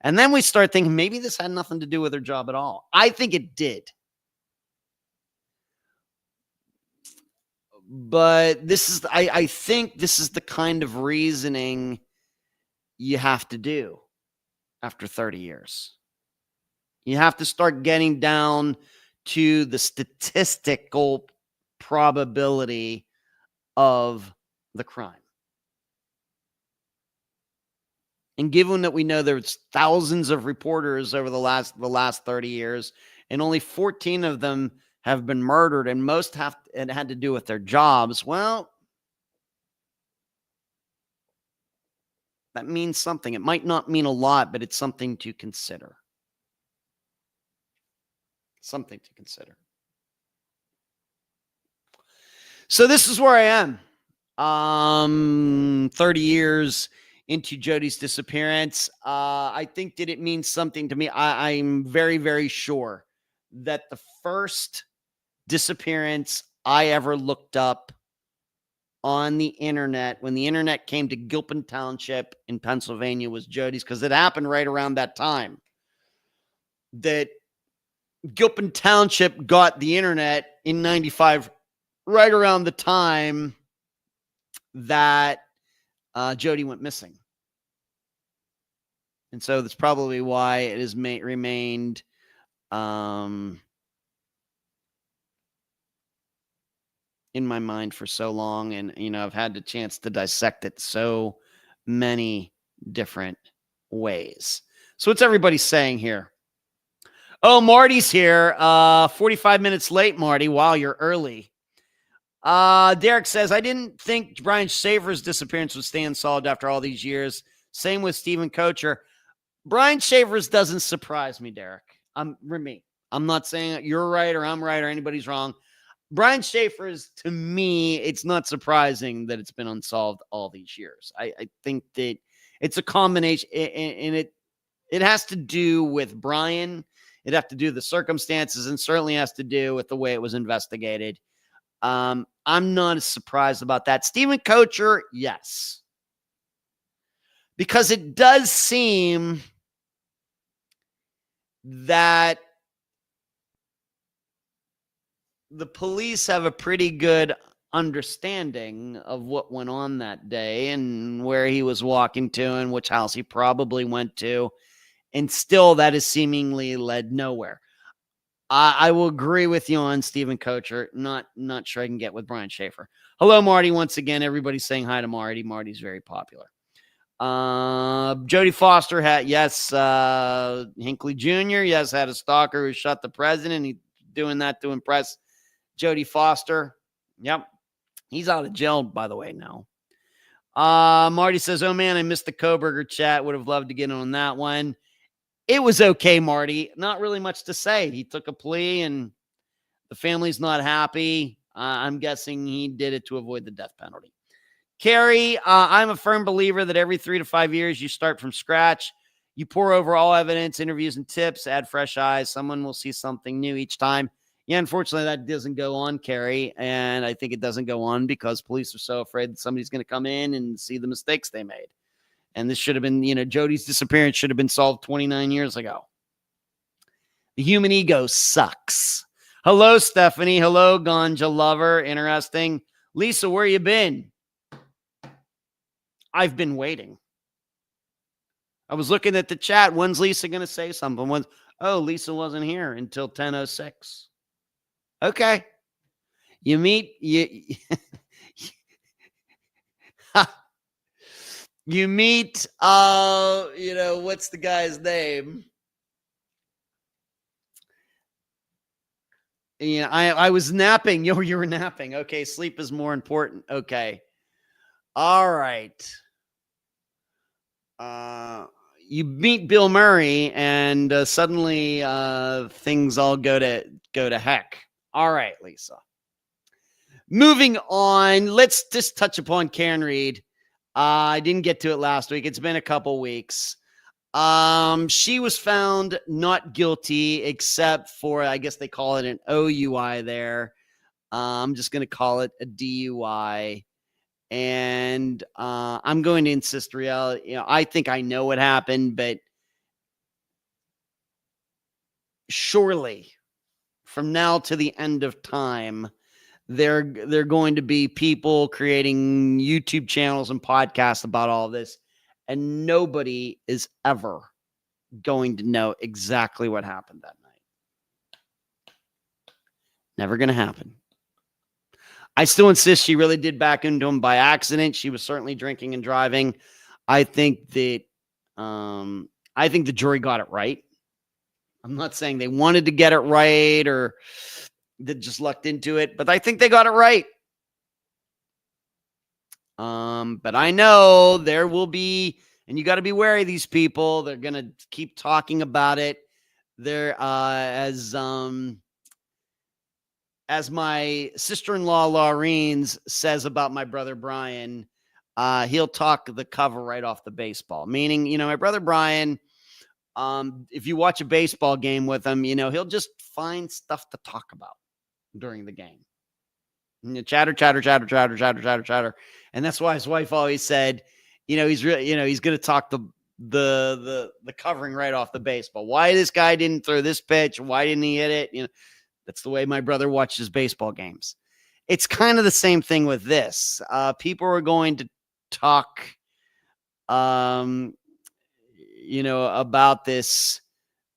And then we start thinking maybe this had nothing to do with her job at all. I think it did. But I think this is the kind of reasoning you have to do after 30 years. You have to start getting down to the statistical probability of the crime. And given that we know there's thousands of reporters over the last 30 years, and only 14 of them have been murdered, and most it had to do with their jobs, well, That means something. It might not mean a lot, but it's something to consider. Something to consider. So this is where I am. 30 years into Jodi's disappearance. I think that it means something to me. I'm very, very sure that the first disappearance I ever looked up on the internet, when the internet came to Gilpin Township in Pennsylvania, was Jodi's, because it happened right around that time that Gilpin Township got the internet in 95, right around the time that Jodi went missing. And so that's probably why it has remained in my mind for so long. And, I've had the chance to dissect it so many different ways. So what's everybody saying here? Oh, Marty's here. 45 minutes late, Marty. Wow, you're early. Derek says, I didn't think Bryan Schaefer's disappearance would stay unsolved after all these years. Same with Stephen Kocher. Bryan Schaefer's doesn't surprise me, Derek. I'm not saying you're right or I'm right or anybody's wrong. Bryan Schaefer's, to me, it's not surprising that it's been unsolved all these years. I think that it's a combination, and it has to do with Bryan. It has to do with the circumstances, and certainly has to do with the way it was investigated. I'm not as surprised about that. Stephen Kocher, yes. Because it does seem that the police have a pretty good understanding of what went on that day and where he was walking to and which house he probably went to. And still, that has seemingly led nowhere. I will agree with you on Stephen Kocher. Not sure I can get with Bryan Schaefer. Hello, Marty. Once again, everybody's saying hi to Marty. Marty's very popular. Jodie Foster had, yes, Hinckley Jr., yes, had a stalker who shot the president. He's doing that to impress Jodie Foster. Yep. He's out of jail, by the way, now. Marty says, oh, man, I missed the Kohberger chat. Would have loved to get on that one. It was okay, Marty. Not really much to say. He took a plea, and the family's not happy. I'm guessing he did it to avoid the death penalty. Carrie, I'm a firm believer that every 3 to 5 years you start from scratch. You pour over all evidence, interviews, and tips, add fresh eyes. Someone will see something new each time. Yeah, unfortunately, that doesn't go on, Carrie. And I think it doesn't go on because police are so afraid that somebody's going to come in and see the mistakes they made. And this should have been, Jodi's disappearance should have been solved 29 years ago. The human ego sucks. Hello, Stephanie. Hello, Ganja Lover. Interesting. Lisa, where you been? I've been waiting. I was looking at the chat. When's Lisa going to say something? Lisa wasn't here until 10:06. Okay. You meet what's the guy's name? Yeah, I was napping. You were napping. Okay, sleep is more important. Okay. All right. You meet Bill Murray, and suddenly things all go to heck. All right, Lisa. Moving on, let's just touch upon Karen Reed. I didn't get to it last week. It's been a couple weeks. She was found not guilty, except for, I guess they call it an OUI there. I'm just going to call it a DUI. And I'm going to insist reality. I think I know what happened, but surely from now to the end of time, they're going to be people creating YouTube channels and podcasts about all this, and nobody is ever going to know exactly what happened that night. Never going to happen. I still insist she really did back into him by accident. She was certainly drinking and driving. I think that the jury got it right. I'm not saying they wanted to get it right or that just lucked into it, but I think they got it right. But I know there will be And you got to be wary of these people. They're going to keep talking about it. They're as my sister-in-law Laureen's says about my brother Bryan, he'll talk the cover right off the baseball. Meaning, my brother Bryan, if you watch a baseball game with him, he'll just find stuff to talk about during the game. Chatter, chatter, chatter, chatter, chatter, chatter, chatter. And that's why his wife always said, he's really, he's going to talk the covering right off the baseball. Why this guy didn't throw this pitch? Why didn't he hit it? That's the way my brother watches baseball games. It's kind of the same thing with this. People are going to talk, about this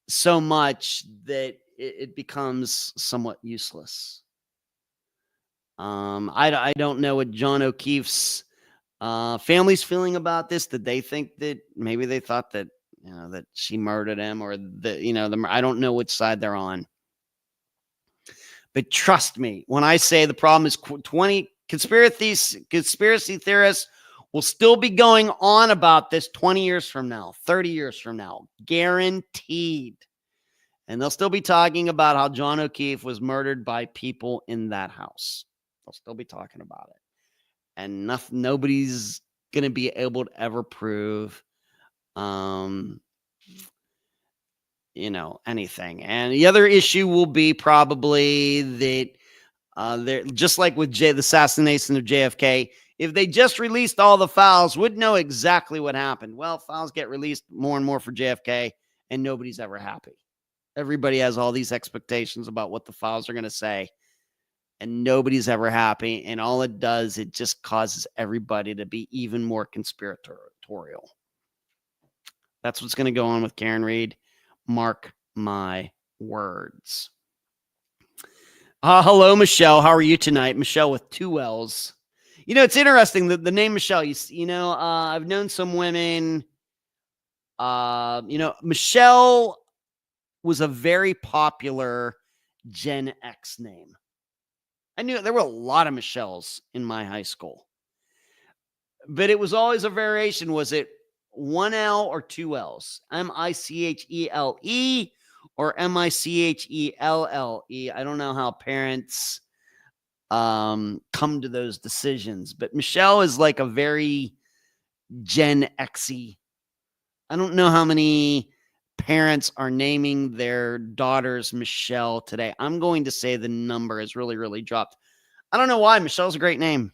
so much that it becomes somewhat useless. I don't know what John O'Keefe's family's feeling about this. Did they think that maybe they thought that, that she murdered him, or I don't know which side they're on. But trust me, when I say the problem is 20 conspiracy theorists will still be going on about this 20 years from now, 30 years from now, guaranteed. And they'll still be talking about how John O'Keefe was murdered by people in that house. They'll still be talking about it. And nobody's going to be able to ever prove, anything. And the other issue will be probably that they're just like with the assassination of JFK. If they just released all the files, would know exactly what happened. Well, files get released more and more for JFK, and nobody's ever happy. Everybody has all these expectations about what the files are going to say, and nobody's ever happy. And all it does, it just causes everybody to be even more conspiratorial. That's what's going to go on with Karen Read. Mark my words. Hello, Michelle. How are you tonight? Michelle with 2 L's. It's interesting that the name Michelle, I've known some women, Michelle was a very popular Gen X name. I knew there were a lot of Michelles in my high school, but it was always a variation. Was it 1 L or 2 L's? Michele or Michelle? I don't know how parents come to those decisions, but Michelle is like a very Gen X-y. I don't know how many parents are naming their daughters Michelle today. I'm going to say the number has really, really dropped. I don't know why. Michelle's a great name.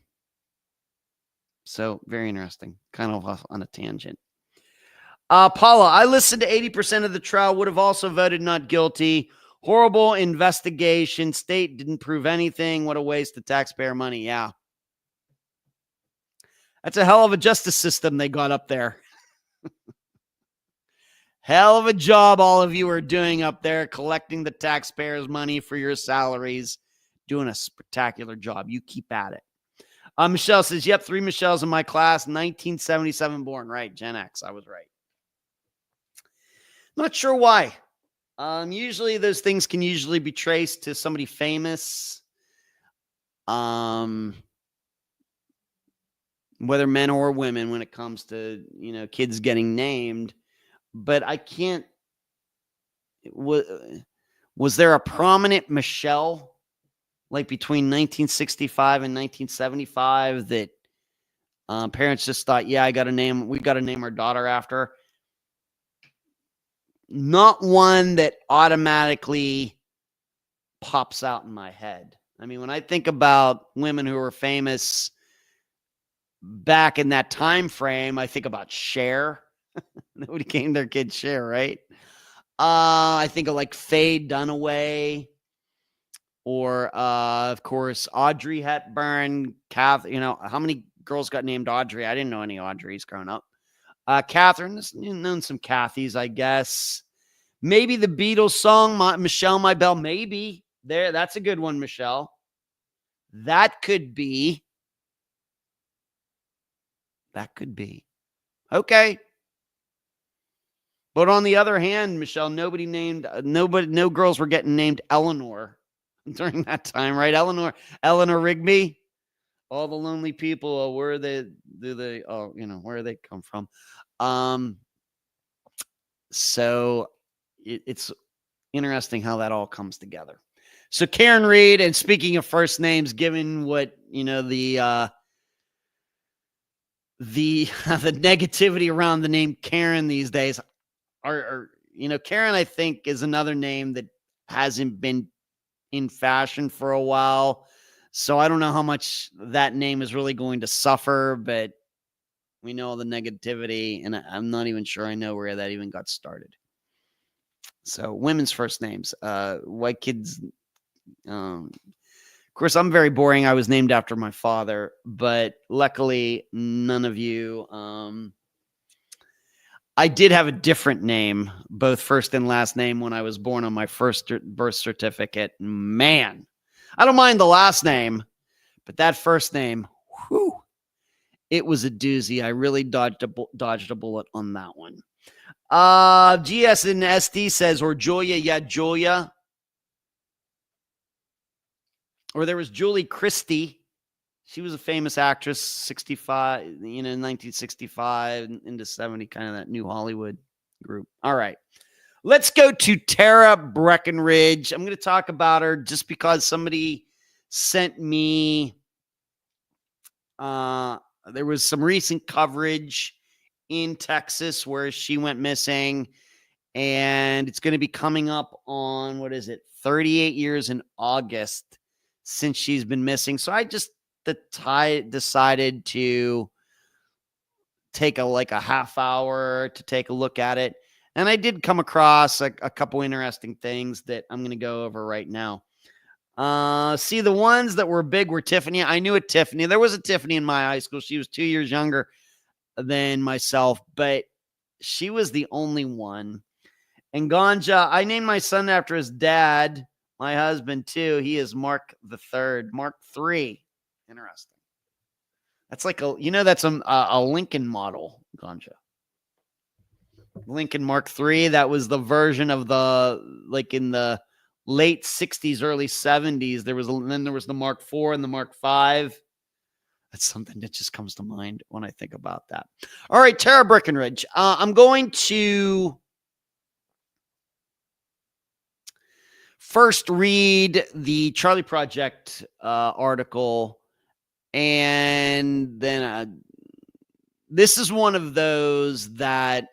So very interesting. Kind of off on a tangent. Paula, I listened to 80% of the trial, would have also voted not guilty. Horrible investigation. State didn't prove anything. What a waste of taxpayer money. Yeah. That's a hell of a justice system they got up there. Hell of a job all of you are doing up there, collecting the taxpayers' money for your salaries. Doing a spectacular job. You keep at it. Michelle says, yep, 3 Michelles in my class, 1977 born. Right, Gen X. I was right. Not sure why. Usually those things can usually be traced to somebody famous. Whether men or women when it comes to, kids getting named. But I can't. Was there a prominent Michelle like between 1965 and 1975 that parents just thought, yeah, we got to name our daughter after? Not one that automatically pops out in my head. I mean, when I think about women who were famous back in that time frame, I think about Cher. Nobody named their kid Cher, right? I think of like Faye Dunaway, or of course Audrey Hepburn, Kath. How many girls got named Audrey? I didn't know any Audreys growing up. Catherine, known some Kathys, I guess. Maybe the Beatles song, Michelle, My Belle. Maybe that's a good one, Michelle. That could be. Okay. But on the other hand, Michelle, no girls were getting named Eleanor during that time, right? Eleanor Rigby, all the lonely people. Where do they come from? So it's interesting how that all comes together. So Karen Reed, and speaking of first names, given what, the the negativity around the name Karen these days, are Karen, I think, is another name that hasn't been in fashion for a while. So I don't know how much that name is really going to suffer, but we know all the negativity, and I'm not even sure I know where that even got started. So women's first names, white kids. Of course, I'm very boring. I was named after my father, but luckily none of you. I did have a different name, both first and last name, when I was born on my first birth certificate. Man, I don't mind the last name, but that first name, whew, it was a doozy. I really dodged a bullet on that one. GS and SD says, or Julia, yeah, Julia. Or there was Julie Christie. She was a famous actress, 65, 1965 into 70, kind of that new Hollywood group. All right. Let's go to Tara Breckenridge. I'm going to talk about her just because somebody sent me, there was some recent coverage in Texas where she went missing, and it's going to be coming up on, 38 years in August since she's been missing. So I just decided to take a half hour to take a look at it. And I did come across a couple interesting things that I'm going to go over right now. See, the ones that were big were Tiffany. I knew a Tiffany. There was a Tiffany in my high school. She was 2 years younger than myself, but she was the only one. And Ganja, I named my son after his dad, my husband too. He is Mark the Third, Mark III. Interesting. That's like that's a Lincoln model, Ganja. Lincoln Mark III. That was the version of in the late 60s, early 70s. There was the Mark IV and the Mark V. That's something that just comes to mind when I think about that. All right, Tara Breckenridge. I'm going to first read the Charlie Project article, and then this is one of those that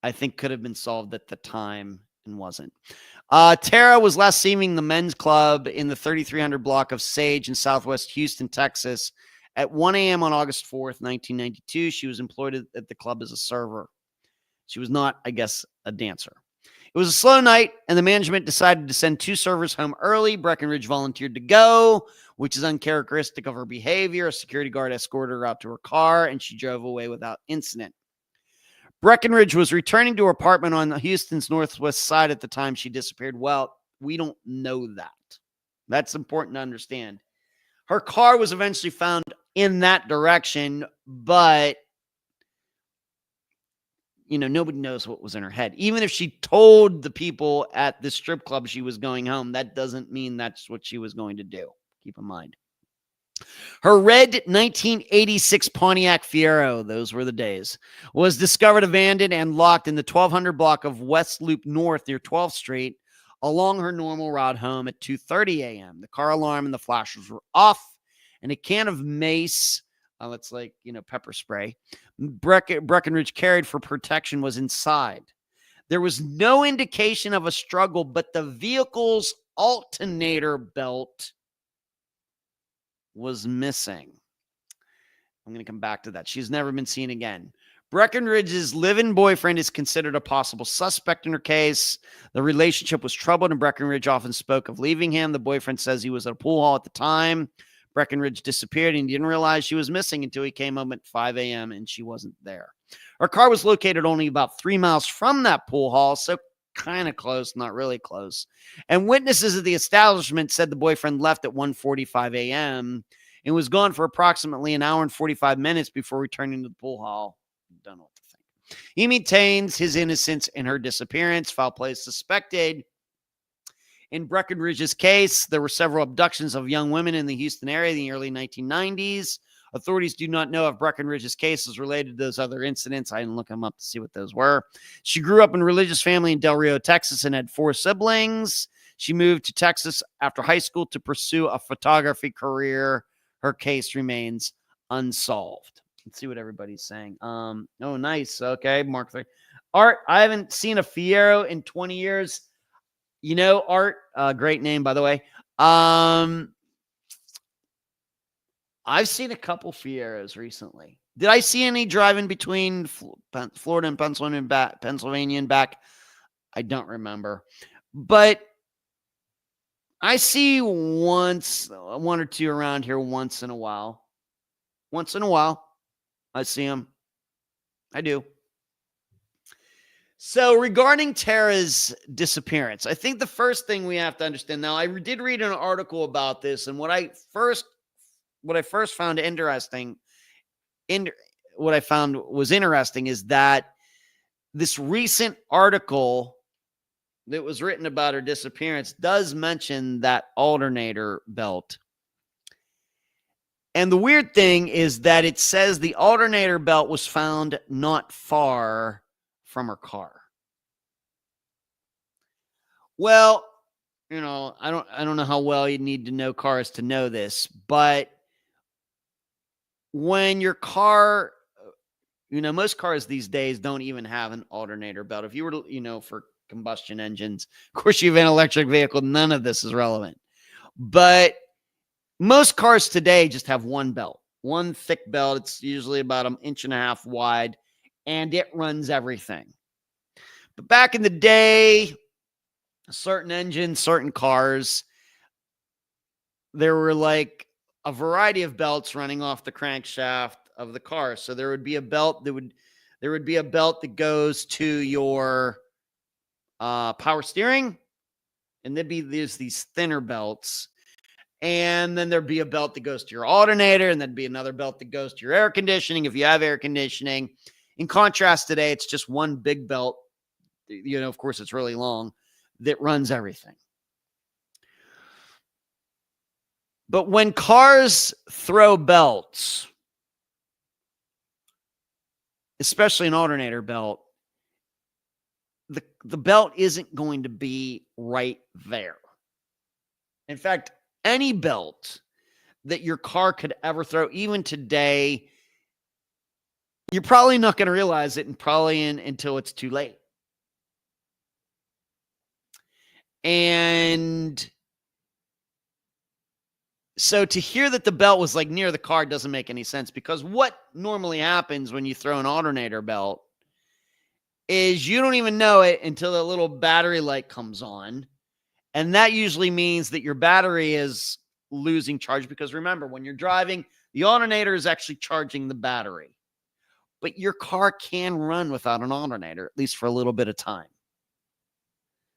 I think could have been solved at the time and wasn't. Tara was last seen the men's club in the 3300 block of Sage in southwest Houston, Texas at 1 a.m. on August 4th, 1992. She was employed at the club as a server. She was not, I guess, a dancer. It was a slow night, and the management decided to send 2 servers home early. Breckenridge volunteered to go, which is uncharacteristic of her behavior. A security guard escorted her out to her car, and she drove away without incident. Breckenridge was returning to her apartment on Houston's northwest side at the time she disappeared. Well, we don't know that. That's important to understand. Her car was eventually found in that direction, but nobody knows what was in her head. Even if she told the people at the strip club she was going home, that doesn't mean that's what she was going to do. Keep in mind. Her red 1986 Pontiac Fiero, those were the days, was discovered abandoned and locked in the 1200 block of West Loop North near 12th Street along her normal route home at 2:30 a.m. The car alarm and the flashers were off, and a can of mace, it's like, pepper spray, Breckenridge carried for protection was inside. There was no indication of a struggle, but the vehicle's alternator belt was missing. I'm going to come back to that. She's never been seen again. Breckenridge's live-in boyfriend is considered a possible suspect in her case. The relationship was troubled, and Breckenridge often spoke of leaving him. The boyfriend says he was at a pool hall at the time. Breckenridge disappeared, and he didn't realize she was missing until he came home at 5 a.m., and she wasn't there. Her car was located only about 3 miles from that pool hall, so kind of close, not really close. And witnesses at the establishment said the boyfriend left at 1:45 a.m. and was gone for approximately an hour and 45 minutes before returning to the pool hall. Don't know what to think. He maintains his innocence in her disappearance. Foul play is suspected. In Breckenridge's case, there were several abductions of young women in the Houston area in the early 1990s. Authorities do not know if Breckenridge's case is related to those other incidents. I didn't look them up to see what those were. She grew up in a religious family in Del Rio, Texas, and had 4 siblings. She moved to Texas after high school to pursue a photography career. Her case remains unsolved. Let's see what everybody's saying. Oh, nice. Okay, Mark 3. Art, I haven't seen a Fiero in 20 years. You know, Art, great name, by the way. I've seen a couple Fieros recently. Did I see any driving between Florida and Pennsylvania and back? I don't remember. But I see one or two around here once in a while. Once in a while, I see them. I do. So regarding Tara's disappearance, I think the first thing we have to understand now, I did read an article about this, and what I first found interesting, what I found was interesting is that this recent article that was written about her disappearance does mention that alternator belt. And the weird thing is that it says the alternator belt was found not far from her car. Well, you know, I don't know how well you need to know cars to know this, but when your car, you know, most cars these days don't even have an alternator belt. If you were to, you know, for combustion engines, of course, you have an electric vehicle, none of this is relevant. But most cars today just have one belt, one thick belt. It's usually about 1.5 inches wide, and it runs everything. But back in the day, certain engines, certain cars, there were like a variety of belts running off the crankshaft of the car. So there would be a belt that goes to your power steering, and there's these thinner belts. And then there'd be a belt that goes to your alternator, and there'd be another belt that goes to your air conditioning if you have air conditioning. In contrast, today, it's just one big belt. You know, of course, it's really long, that runs everything. But when cars throw belts, especially an alternator belt, the belt isn't going to be right there. In fact, any belt that your car could ever throw, even today, you're probably not going to realize it until it's too late. And so to hear that the belt was like near the car doesn't make any sense, because what normally happens when you throw an alternator belt is you don't even know it until the little battery light comes on. And that usually means that your battery is losing charge, because remember, when you're driving, the alternator is actually charging the battery. But your car can run without an alternator, at least for a little bit of time.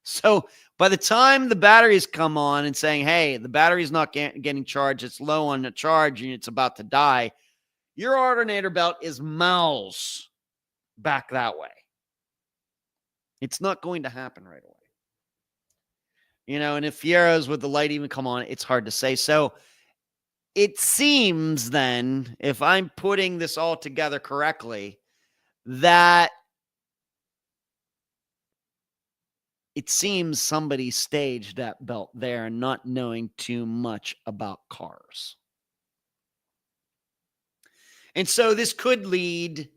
So by the time the batteries come on and saying, hey, the battery's not getting charged, it's low on the charge and it's about to die, your alternator belt is miles back that way. It's not going to happen right away. You know, and if Fieros with the light even come on, it's hard to say. So it seems then, if I'm putting this all together correctly, that it seems somebody staged that belt there, not knowing too much about cars. And so this could lead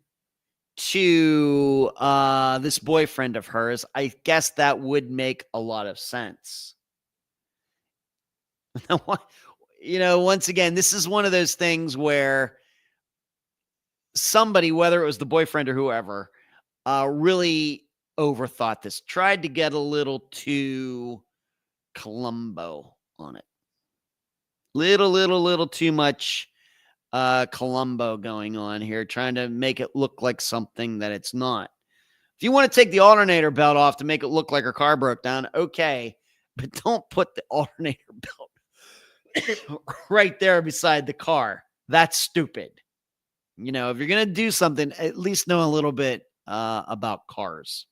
to this boyfriend of hers. I guess that would make a lot of sense. You know, once again, this is one of those things where somebody, whether it was the boyfriend or whoever, really overthought this, tried to get a little too Columbo on it. Little too much Columbo going on here, trying to make it look like something that it's not. If you want to take the alternator belt off to make it look like her car broke down, okay, but don't put the alternator belt right there beside the car. That's stupid. You know, if you're going to do something, at least know a little bit about cars.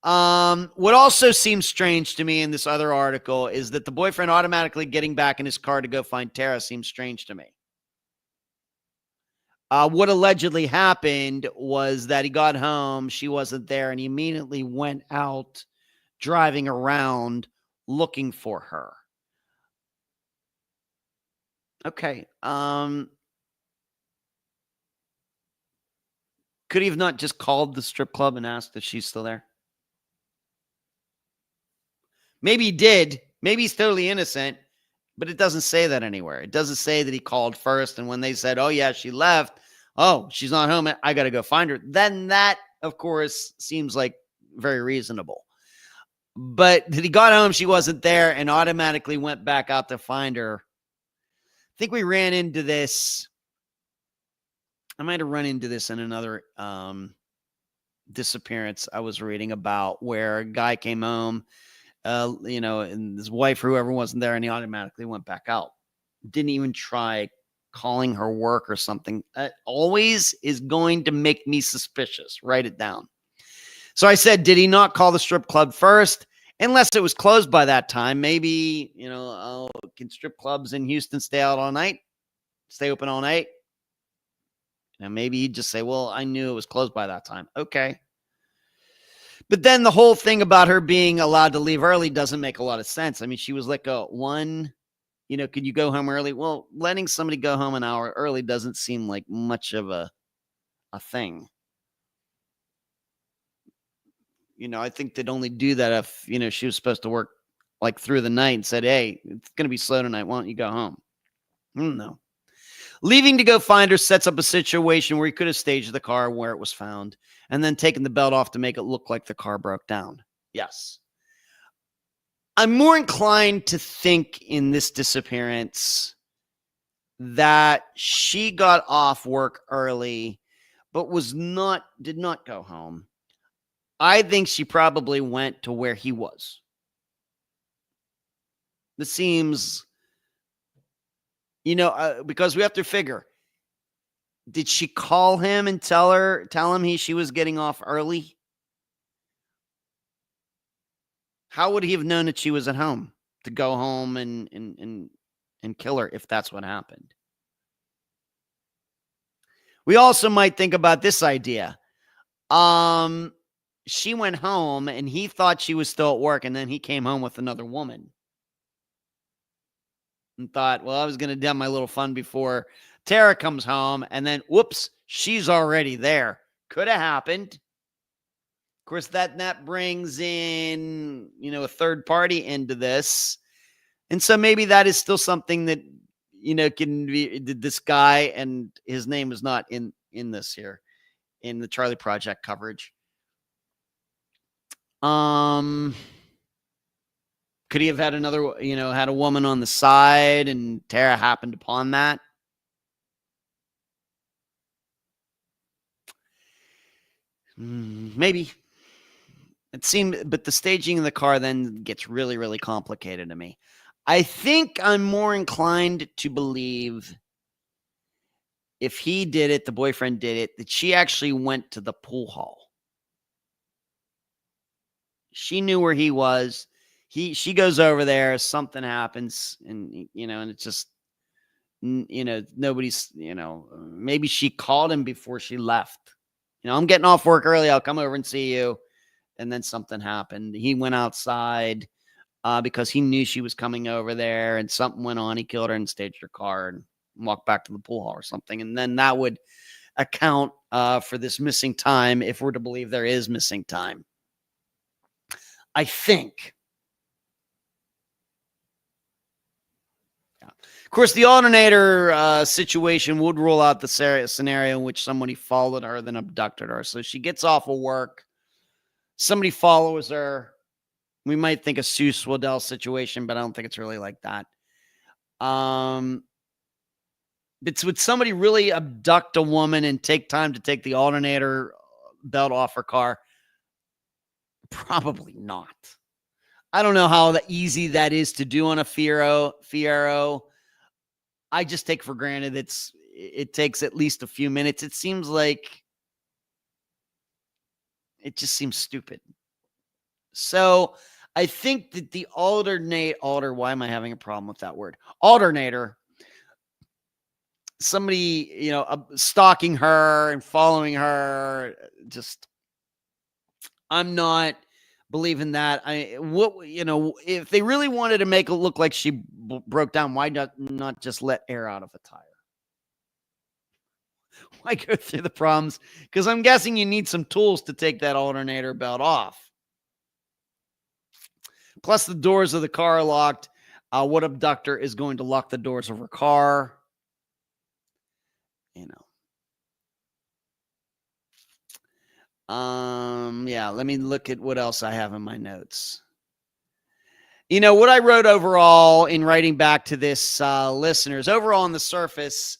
What also seems strange to me in this other article is that the boyfriend automatically getting back in his car to go find Tara seems strange to me. What allegedly happened was that he got home, she wasn't there, and he immediately went out driving around looking for her. Okay. Could he have not just called the strip club and asked if she's still there? Maybe he did. Maybe he's totally innocent, but it doesn't say that anywhere. It doesn't say that he called first, and when they said, oh, yeah, she left, oh, she's not home, I got to go find her. Then that, of course, seems like very reasonable. But that he got home, she wasn't there, and automatically went back out to find her. I think we ran into this. I might have run into this in another disappearance I was reading about, where a guy came home, and his wife or whoever wasn't there, and he automatically went back out. Didn't even try calling her work or something. That always is going to make me suspicious. Write it down. So I said, did he not call the strip club first? Unless it was closed by that time. Maybe, can strip clubs in Houston stay out all night? Stay open all night? And maybe he'd just say, well, I knew it was closed by that time. Okay. But then the whole thing about her being allowed to leave early doesn't make a lot of sense. I mean, she was like could you go home early? Well, letting somebody go home an hour early doesn't seem like much of a thing. I think they'd only do that if, she was supposed to work like through the night and said, hey, it's going to be slow tonight. Why don't you go home? No. Leaving to go find her sets up a situation where he could have staged the car where it was found and then taken the belt off to make it look like the car broke down. Yes. I'm more inclined to think in this disappearance that she got off work early, but did not go home. I think she probably went to where he was. This seems, because we have to figure, did she call him and tell him she was getting off early? How would he have known that she was at home to go home and kill her if that's what happened? We also might think about this idea. She went home and he thought she was still at work, and then he came home with another woman and thought, well, I was going to have my little fun before Tara comes home, and then whoops, she's already there. Could have happened. Of course, that brings in, a third party into this. And so maybe that is still something that, can be this guy, and his name is not in this here, in the Charlie Project coverage. Could he have had another, had a woman on the side and Tara happened upon that? Maybe. It seemed, but the staging in the car then gets really, really complicated to me. I think I'm more inclined to believe if he did it, the boyfriend did it, that she actually went to the pool hall. She knew where he was. She goes over there, something happens, and and it's just nobody's, maybe she called him before she left. I'm getting off work early, I'll come over and see you. And then something happened. He went outside because he knew she was coming over there, and something went on. He killed her and staged her car and walked back to the pool hall or something. And then that would account for this missing time, if we're to believe there is missing time. I think. Yeah. Of course, the alternator situation would rule out the scenario in which somebody followed her, then abducted her. So she gets off of work. Somebody follows her. We might think a Sue Swedell situation, but I don't think it's really like that. It's would somebody really abduct a woman and take time to take the alternator belt off her car? Probably not. I don't know how easy that is to do on a Fiero. I just take for granted it takes at least a few minutes. It seems like it just seems stupid. So I think that the why am I having a problem with that word? Alternator, somebody, stalking her and following her, just, I'm not believing that. If they really wanted to make it look like she broke down, why not just let air out of a tire? Why go through the problems? Because I'm guessing you need some tools to take that alternator belt off. Plus, the doors of the car are locked. What abductor is going to lock the doors of her car? Yeah, let me look at what else I have in my notes. What I wrote overall in writing back to this listeners, overall on the surface,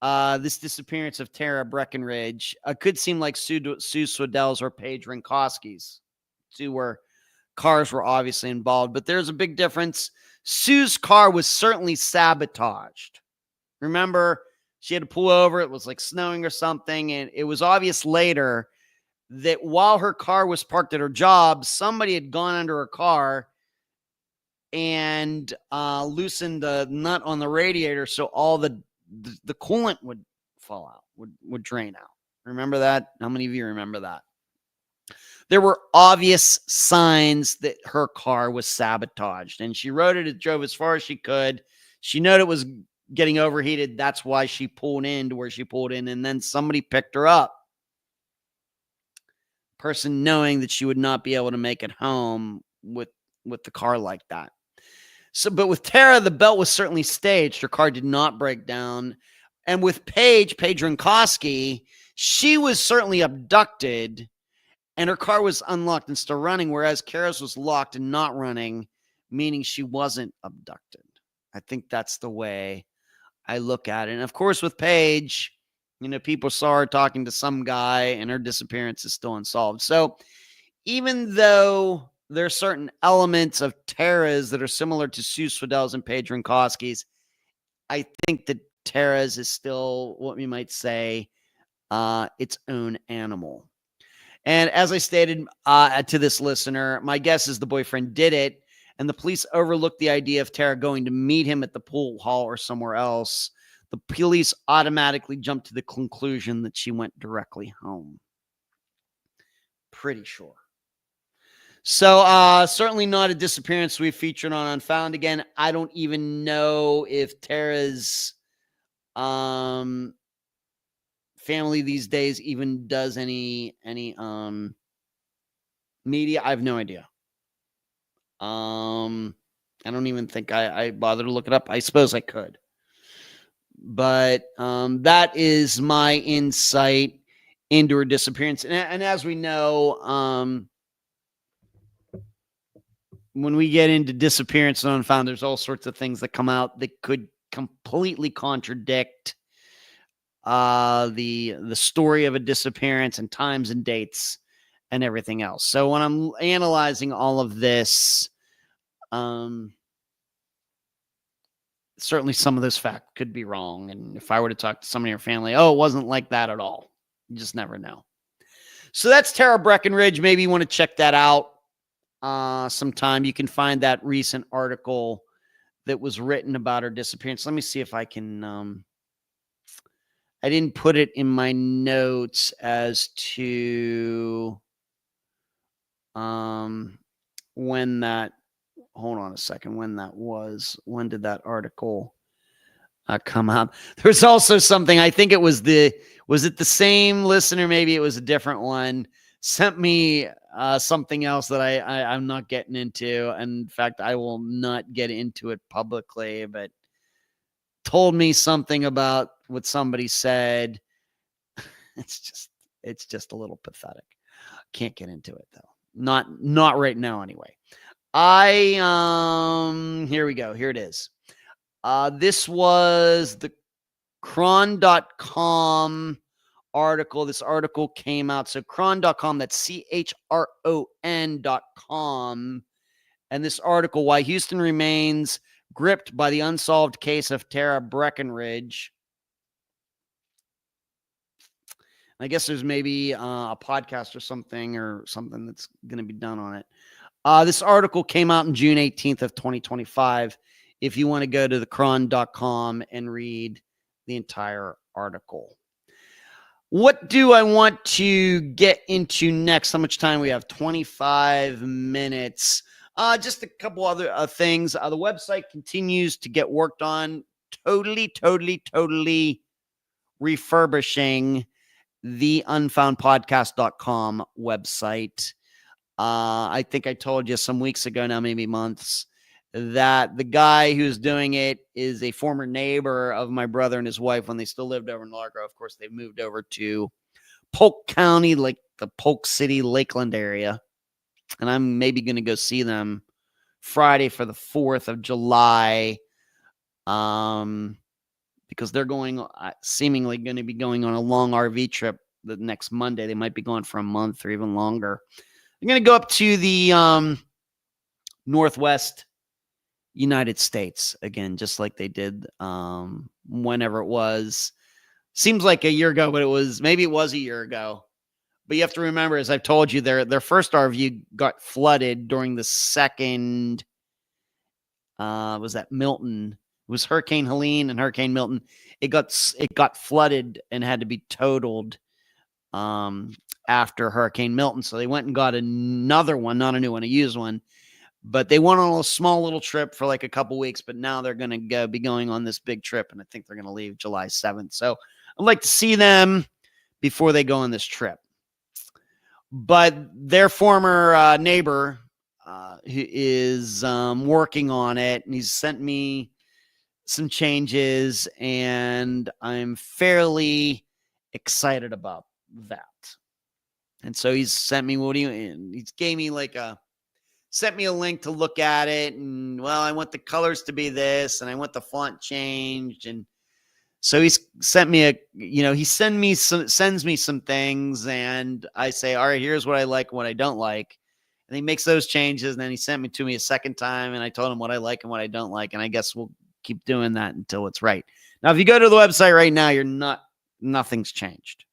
this disappearance of Tara Breckenridge could seem like Sue Swedell's or Paige Rinkowski's. Two where cars were obviously involved, but there's a big difference. Sue's car was certainly sabotaged. Remember, she had to pull over. It was like snowing or something, and it was obvious later that while her car was parked at her job, somebody had gone under her car and loosened the nut on the radiator, so all the coolant would fall out, would drain out. Remember that? How many of you remember that? There were obvious signs that her car was sabotaged, and she drove as far as she could. She knew it was getting overheated. That's why she pulled in to where she pulled in, and then somebody picked her up. Person knowing that she would not be able to make it home with the car like that. So, but with Tara, the belt was certainly staged. Her car did not break down. And with Paige Rinkowski, she was certainly abducted and her car was unlocked and still running, whereas Kara's was locked and not running, meaning she wasn't abducted. I think that's the way I look at it. And of course, with Paige, people saw her talking to some guy and her disappearance is still unsolved. So even though there are certain elements of Tara's that are similar to Sue Swedell's and Paige Rinkowski's, I think that Tara's is still what we might say its own animal. And as I stated to this listener, my guess is the boyfriend did it, and the police overlooked the idea of Tara going to meet him at the pool hall or somewhere else. The police automatically jumped to the conclusion that she went directly home. Pretty sure. So certainly not a disappearance we featured on Unfound. Again, I don't even know if Tara's family these days even does any media. I have no idea. I don't even think I bothered to look it up. I suppose I could. But that is my insight into her disappearance. And as we know, when we get into disappearance and Unfound, there's all sorts of things that come out that could completely contradict the story of a disappearance and times and dates and everything else. So when I'm analyzing all of this, certainly some of this fact could be wrong. And if I were to talk to somebody in your family, it wasn't like that at all. You just never know. So that's Tara Breckenridge. Maybe you want to check that out sometime. You can find that recent article that was written about her disappearance. Let me see if I can. I didn't put it in my notes as to when that. Hold on a second. When that was. When did that article come out? There's also something. I think it was Was it the same listener? Maybe it was a different one. Sent me something else that I'm not getting into. And in fact, I will not get into it publicly, but told me something about what somebody said. It's just a little pathetic. Can't get into it though. Not right now anyway. Here we go. Here it is. This was the Chron.com article. This article came out. So Chron.com, that's CHRON.com. And this article, Why Houston Remains Gripped by the Unsolved Case of Tara Breckenridge. I guess there's maybe a podcast or something that's going to be done on it. This article came out on June 18th of 2025. If you want to go to thecron.com and read the entire article. What do I want to get into next? How much time we have? 25 minutes. Just a couple other things. The website continues to get worked on. Totally refurbishing the unfoundpodcast.com website. I think I told you some weeks ago now, maybe months, that the guy who's doing it is a former neighbor of my brother and his wife when they still lived over in Largo. Of course, they've moved over to Polk County, like the Polk City, Lakeland area. And I'm maybe going to go see them Friday for the 4th of July. Because they're going, seemingly going to be going on a long RV trip the next Monday. They might be going for a month or even longer. I'm going to go up to the Northwest United States again, just like they did whenever it was. Seems like a year ago, but maybe it was a year ago. But you have to remember, as I've told you, their first RV got flooded during the second, was that Milton? It was Hurricane Helene and Hurricane Milton. It got flooded and had to be totaled after Hurricane Milton. So they went and got another one, not a new one, a used one. But they went on a small little trip for like a couple weeks, but now they're going to be going on this big trip, and I think they're going to leave July 7th. So I'd like to see them before they go on this trip. But their former neighbor is working on it, and he's sent me some changes, and I'm fairly excited about that. And so he's sent me he's gave me sent me a link to look at it, and well, I want the colors to be this, and I want the font changed. And so he's sent me he sends me some things, and I say, all right, here's what I like and what I don't like. And he makes those changes, and then he sent me to me a second time, and I told him what I like and what I don't like. And I guess we'll keep doing that until it's right. Now, if you go to the website right now, nothing's changed.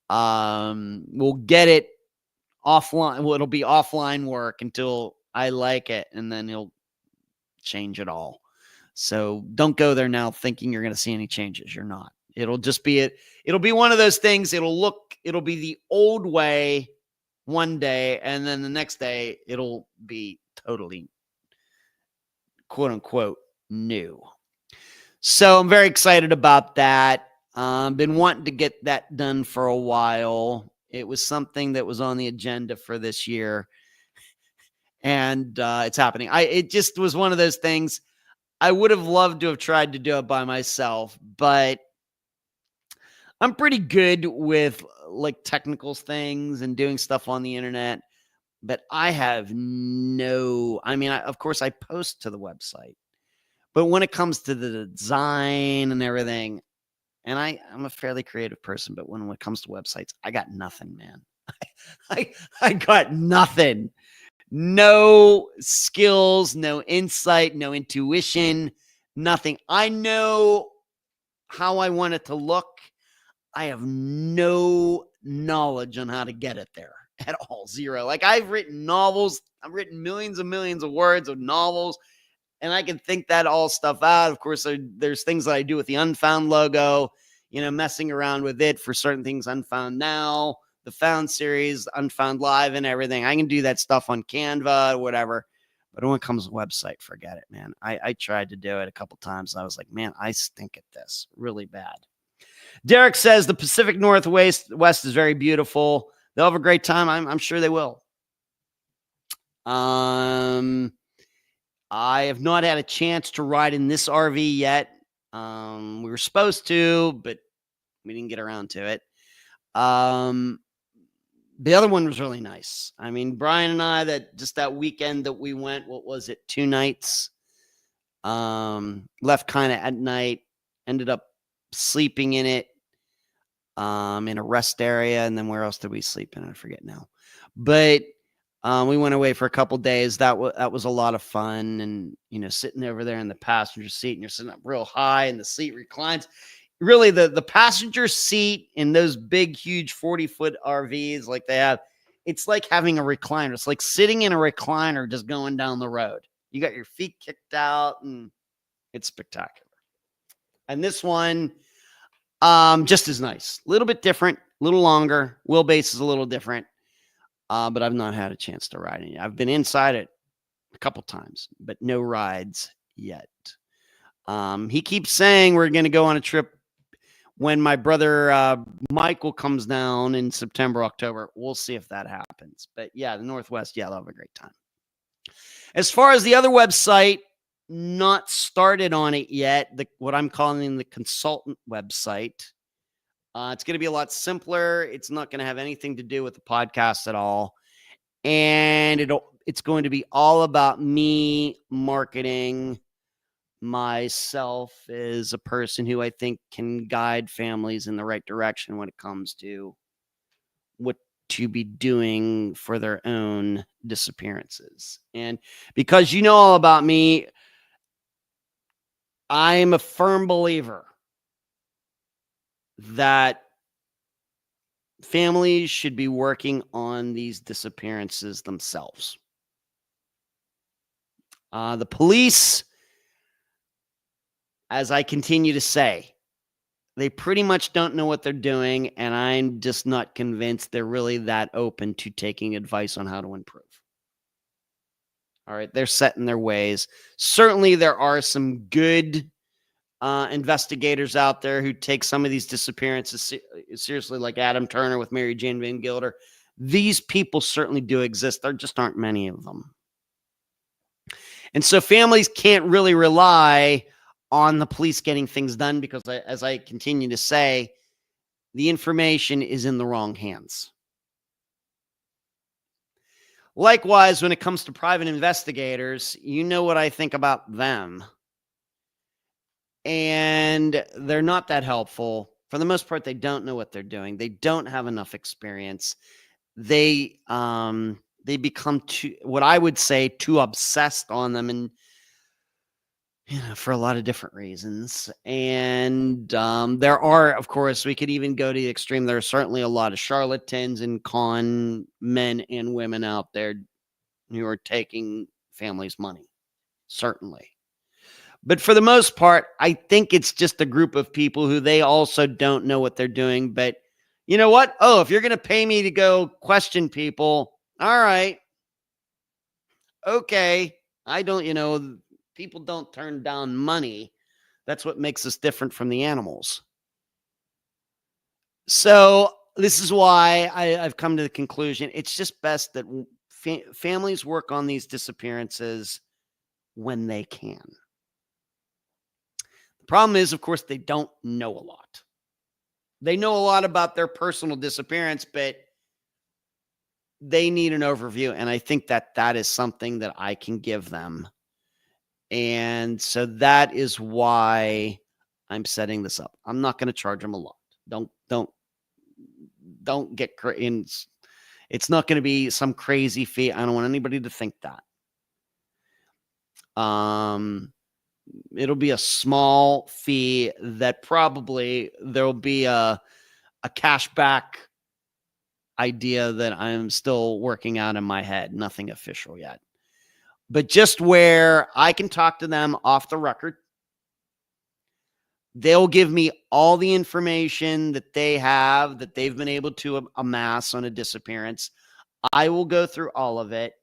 We'll get it offline. Well, it'll be offline work until I like it, and then he'll change it all. So don't go there now thinking you're going to see any changes. You're not. It'll just be it. It'll be one of those things. It'll be the old way one day, and then the next day it'll be totally, quote unquote, new. So I'm very excited about that. Been wanting to get that done for a while. It was something that was on the agenda for this year, and it's happening. It just was one of those things. I would have loved to have tried to do it by myself, but I'm pretty good with like technical things and doing stuff on the internet, but I have of course I post to the website, but when it comes to the design and everything, and I'm a fairly creative person, but when it comes to websites, I got nothing, man. I got nothing. No skills, no insight, no intuition, nothing. I know how I want it to look. I have no knowledge on how to get it there at all. Zero. Like, I've written novels. I've written millions and millions of words of novels, and I can think that all stuff out. Of course, there's things that I do with the Unfound logo, messing around with it for certain things. Unfound Now, the Found series, Unfound Live, and everything. I can do that stuff on Canva or whatever. But when it comes to website, forget it, man. I tried to do it a couple times. And I was like, man, I stink at this really bad. Derek says the Pacific Northwest is very beautiful. They'll have a great time. I'm sure they will. I have not had a chance to ride in this RV yet. We were supposed to, but we didn't get around to it. The other one was really nice. I mean, Bryan and I, that weekend that we went, what was it, 2 nights? Left kind of at night, ended up sleeping in it, in a rest area. And then where else did we sleep in? I forget now. But we went away for a couple days. That was a lot of fun. And, sitting over there in the passenger seat, and you're sitting up real high and the seat reclines. Really, the passenger seat in those big, huge 40-foot RVs like they have, it's like having a recliner. It's like sitting in a recliner just going down the road. You got your feet kicked out, and it's spectacular. And this one, just as nice. A little bit different, a little longer. Wheelbase is a little different, but I've not had a chance to ride it. I've been inside it a couple times, but no rides yet. He keeps saying we're going to go on a trip when my brother Michael comes down in September, October. We'll see if that happens. But yeah, the Northwest, yeah, they'll have a great time. As far as the other website, not started on it yet. What I'm calling the consultant website. It's going to be a lot simpler. It's not going to have anything to do with the podcast at all. And it's going to be all about me marketing myself as a person who I think can guide families in the right direction when it comes to what to be doing for their own disappearances. And because you know all about me, I'm a firm believer that families should be working on these disappearances themselves. The police, as I continue to say, they pretty much don't know what they're doing, and I'm just not convinced they're really that open to taking advice on how to improve. All right, they're set in their ways. Certainly, there are some good investigators out there who take some of these disappearances seriously, like Adam Turner with Mary Jane Van Gilder. These people certainly do exist. There just aren't many of them. And so families can't really rely on the police getting things done because, as I continue to say, the information is in the wrong hands. Likewise, when it comes to private investigators, you know what I think about them. And they're not that helpful. For the most part, they don't know what they're doing. They don't have enough experience. They become what I would say, too obsessed on them, and for a lot of different reasons. And there are, of course, we could even go to the extreme. There are certainly a lot of charlatans and con men and women out there who are taking families' money. Certainly. But for the most part, I think it's just a group of people who they also don't know what they're doing. But you know what? Oh, if you're going to pay me to go question people, all right. Okay. People don't turn down money. That's what makes us different from the animals. So this is why I've come to the conclusion. It's just best that families work on these disappearances when they can. The problem is, of course, they don't know a lot. They know a lot about their personal disappearance, but they need an overview. And I think that is something that I can give them. And so that is why I'm setting this up. I'm not going to charge them a lot. Don't get in. It's not going to be some crazy fee. I don't want anybody to think that. It'll be a small fee that probably there'll be a cashback idea that I'm still working out in my head. Nothing official yet. But just where I can talk to them off the record. They'll give me all the information that they have, that they've been able to amass on a disappearance. I will go through all of it,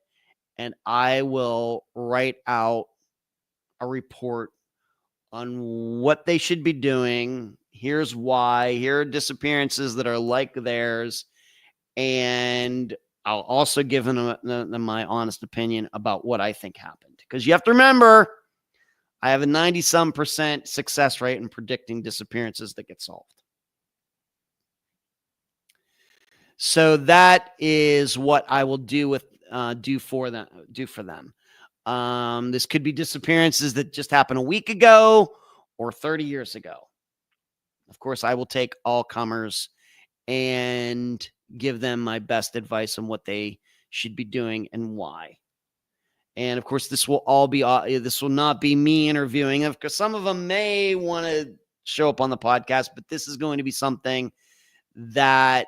and I will write out a report on what they should be doing. Here's why. Here are disappearances that are like theirs. And I'll also give them my honest opinion about what I think happened. Because you have to remember, I have a 90-some% success rate in predicting disappearances that get solved. So that is what I will do for them. This could be disappearances that just happened a week ago or 30 years ago. Of course, I will take all comers and give them my best advice on what they should be doing and why. And of course, this will not be me interviewing them, because some of them may want to show up on the podcast, but this is going to be something that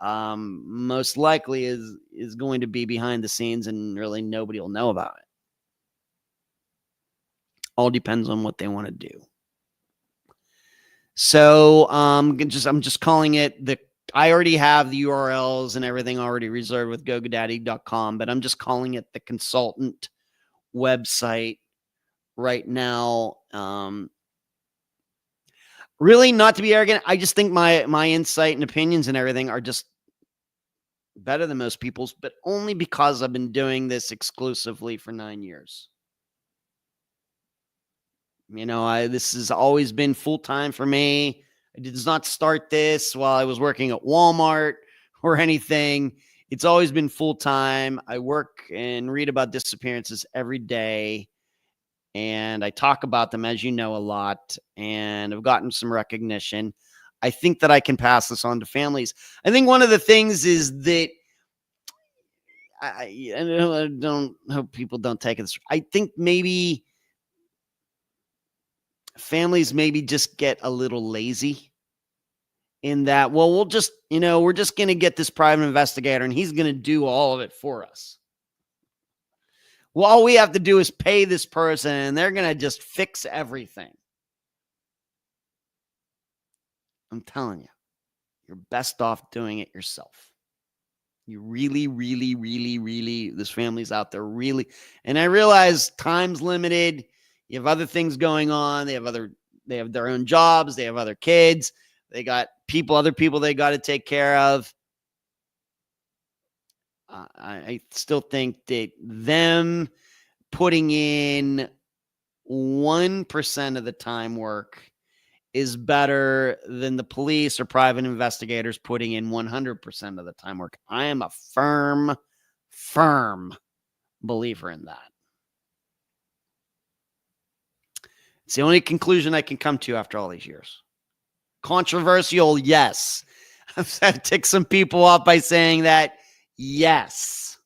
most likely is going to be behind the scenes, and really nobody will know about it. All depends on what they want to do. So I'm just calling it the. I already have the URLs and everything already reserved with GoGoDaddy.com, but I'm just calling it the consultant website right now. Really, not to be arrogant, I just think my insight and opinions and everything are just better than most people's, but only because I've been doing this exclusively for 9 years. This has always been full-time for me. I did not start this while I was working at Walmart or anything. It's always been full-time. I work and read about disappearances every day, and I talk about them, as you know, a lot, and I've gotten some recognition. I think that I can pass this on to families. I think one of the things is that I don't hope people don't take it. I think maybe families maybe just get a little lazy in that, well, we're just going to get this private investigator and he's going to do all of it for us. Well, all we have to do is pay this person and they're going to just fix everything. I'm telling you, you're best off doing it yourself. You really, really, really, really, this family's out there really. And I realize time's limited. You have other things going on. They have their own jobs. They have other kids. They got other people they got to take care of. I still think that them putting in 1% of the time work is better than the police or private investigators putting in 100% of the time work. I am a firm believer in that. It's the only conclusion I can come to after all these years. Controversial, yes. I've had to tick some people off by saying that. Yes.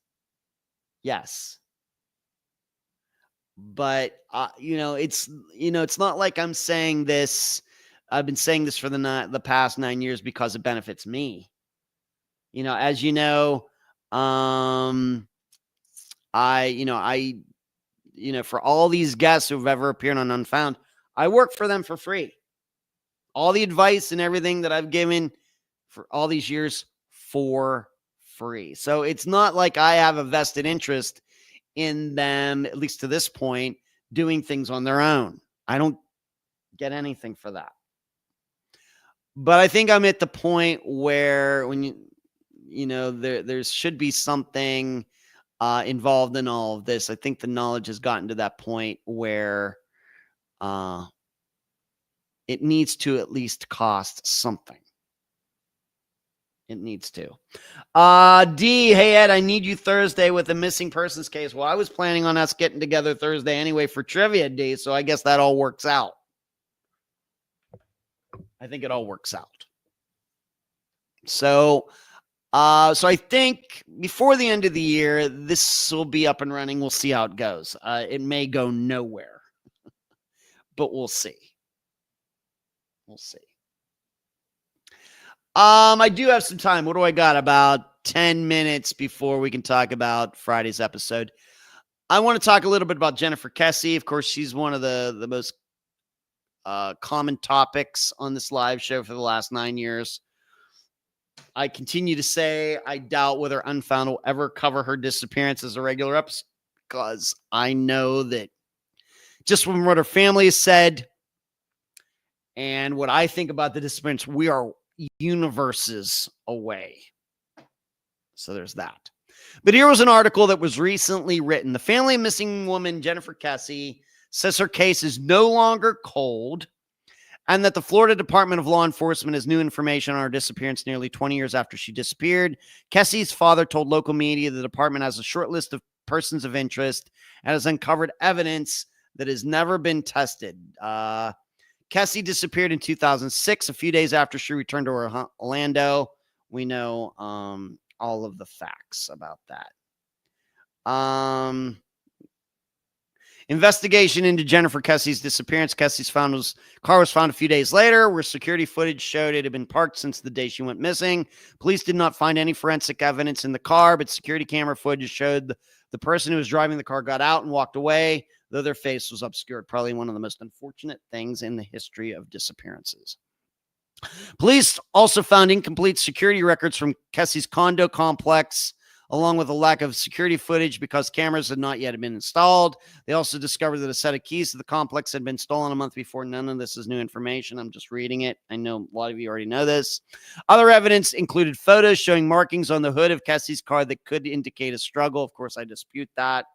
But it's not like I'm saying this. I've been saying this for the past 9 years because it benefits me. As you know, for all these guests who've ever appeared on Unfound, I work for them for free. All the advice and everything that I've given for all these years for free. So it's not like I have a vested interest in them, at least to this point, doing things on their own. I don't get anything for that. But I think I'm at the point where when there should be something involved in all of this. I think the knowledge has gotten to that point where it needs to at least cost something. It needs to. D, hey, Ed, I need you Thursday with a missing persons case. Well, I was planning on us getting together Thursday anyway for trivia, D, so I guess that all works out. I think it all works out. So I think before the end of the year, this will be up and running. We'll see how it goes. It may go nowhere, but we'll see. I do have some time. What do I got? About 10 minutes before we can talk about Friday's episode. I want to talk a little bit about Jennifer Kesse. Of course, she's one of the most common topics on this live show for the last 9 years. I continue to say I doubt whether Unfound will ever cover her disappearance as a regular episode, because I know that just from what her family has said and what I think about the disappearance, we are universes away. So there's that. But here was an article that was recently written. The family of missing woman Jennifer Kesse says her case is no longer cold, and that the Florida Department of Law Enforcement has new information on her disappearance nearly 20 years after she disappeared. Kesse's father told local media the department has a short list of persons of interest and has uncovered evidence that has never been tested. Kesse disappeared in 2006, a few days after she returned to Orlando. We know all of the facts about that. Investigation into Jennifer Kesse's disappearance. Kesse's car was found a few days later, where security footage showed it had been parked since the day she went missing. Police did not find any forensic evidence in the car, but security camera footage showed the person who was driving the car got out and walked away, though their face was obscured. Probably one of the most unfortunate things in the history of disappearances. Police also found incomplete security records from Kesse's condo complex, along with a lack of security footage because cameras had not yet been installed. They also discovered that a set of keys to the complex had been stolen a month before. None of this is new information. I'm just reading it. I know a lot of you already know this. Other evidence included photos showing markings on the hood of Kesse's car that could indicate a struggle. Of course, I dispute that.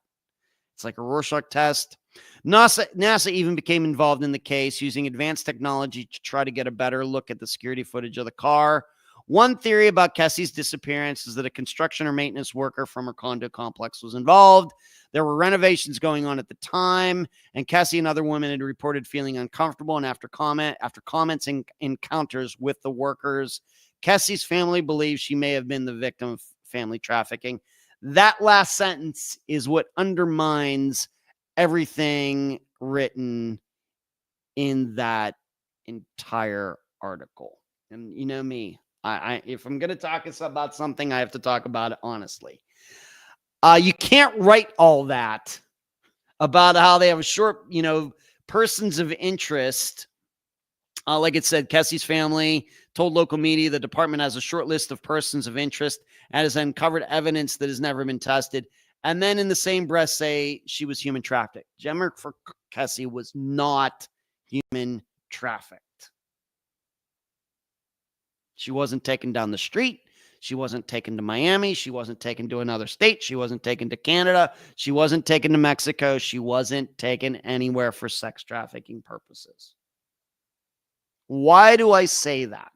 It's like a Rorschach test. NASA even became involved in the case, using advanced technology to try to get a better look at the security footage of the car. One theory about Kesse's disappearance is that a construction or maintenance worker from her condo complex was involved. There were renovations going on at the time, and Kesse and other women had reported feeling uncomfortable. And after comments and encounters with the workers, Kesse's family believes she may have been the victim of family trafficking. That last sentence is what undermines everything written in that entire article. And you know me, if I'm going to talk about something, I have to talk about it honestly. You can't write all that about how they have a short, persons of interest. Like it said, Kesse's family told local media the department has a short list of persons of interest and has uncovered evidence that has never been tested. And then in the same breath say she was human trafficked. Jennifer Kesse was not human trafficked. She wasn't taken down the street. She wasn't taken to Miami. She wasn't taken to another state. She wasn't taken to Canada. She wasn't taken to Mexico. She wasn't taken anywhere for sex trafficking purposes. Why do I say that?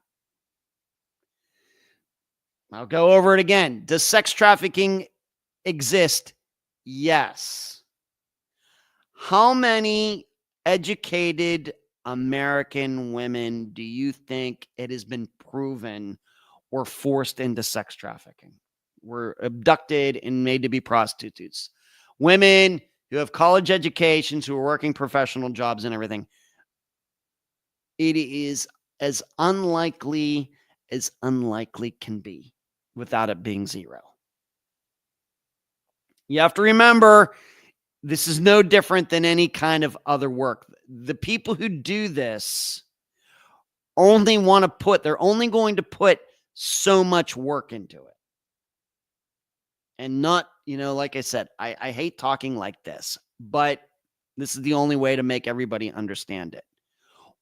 I'll go over it again. Does sex trafficking exist? Yes. How many educated American women do you think it has been proven were forced into sex trafficking, were abducted and made to be prostitutes? Women who have college educations, who are working professional jobs and everything. It is as unlikely can be without it being zero. You have to remember, this is no different than any kind of other work. The people who do this they're only going to put so much work into it. And not, like I said, I hate talking like this, but this is the only way to make everybody understand it.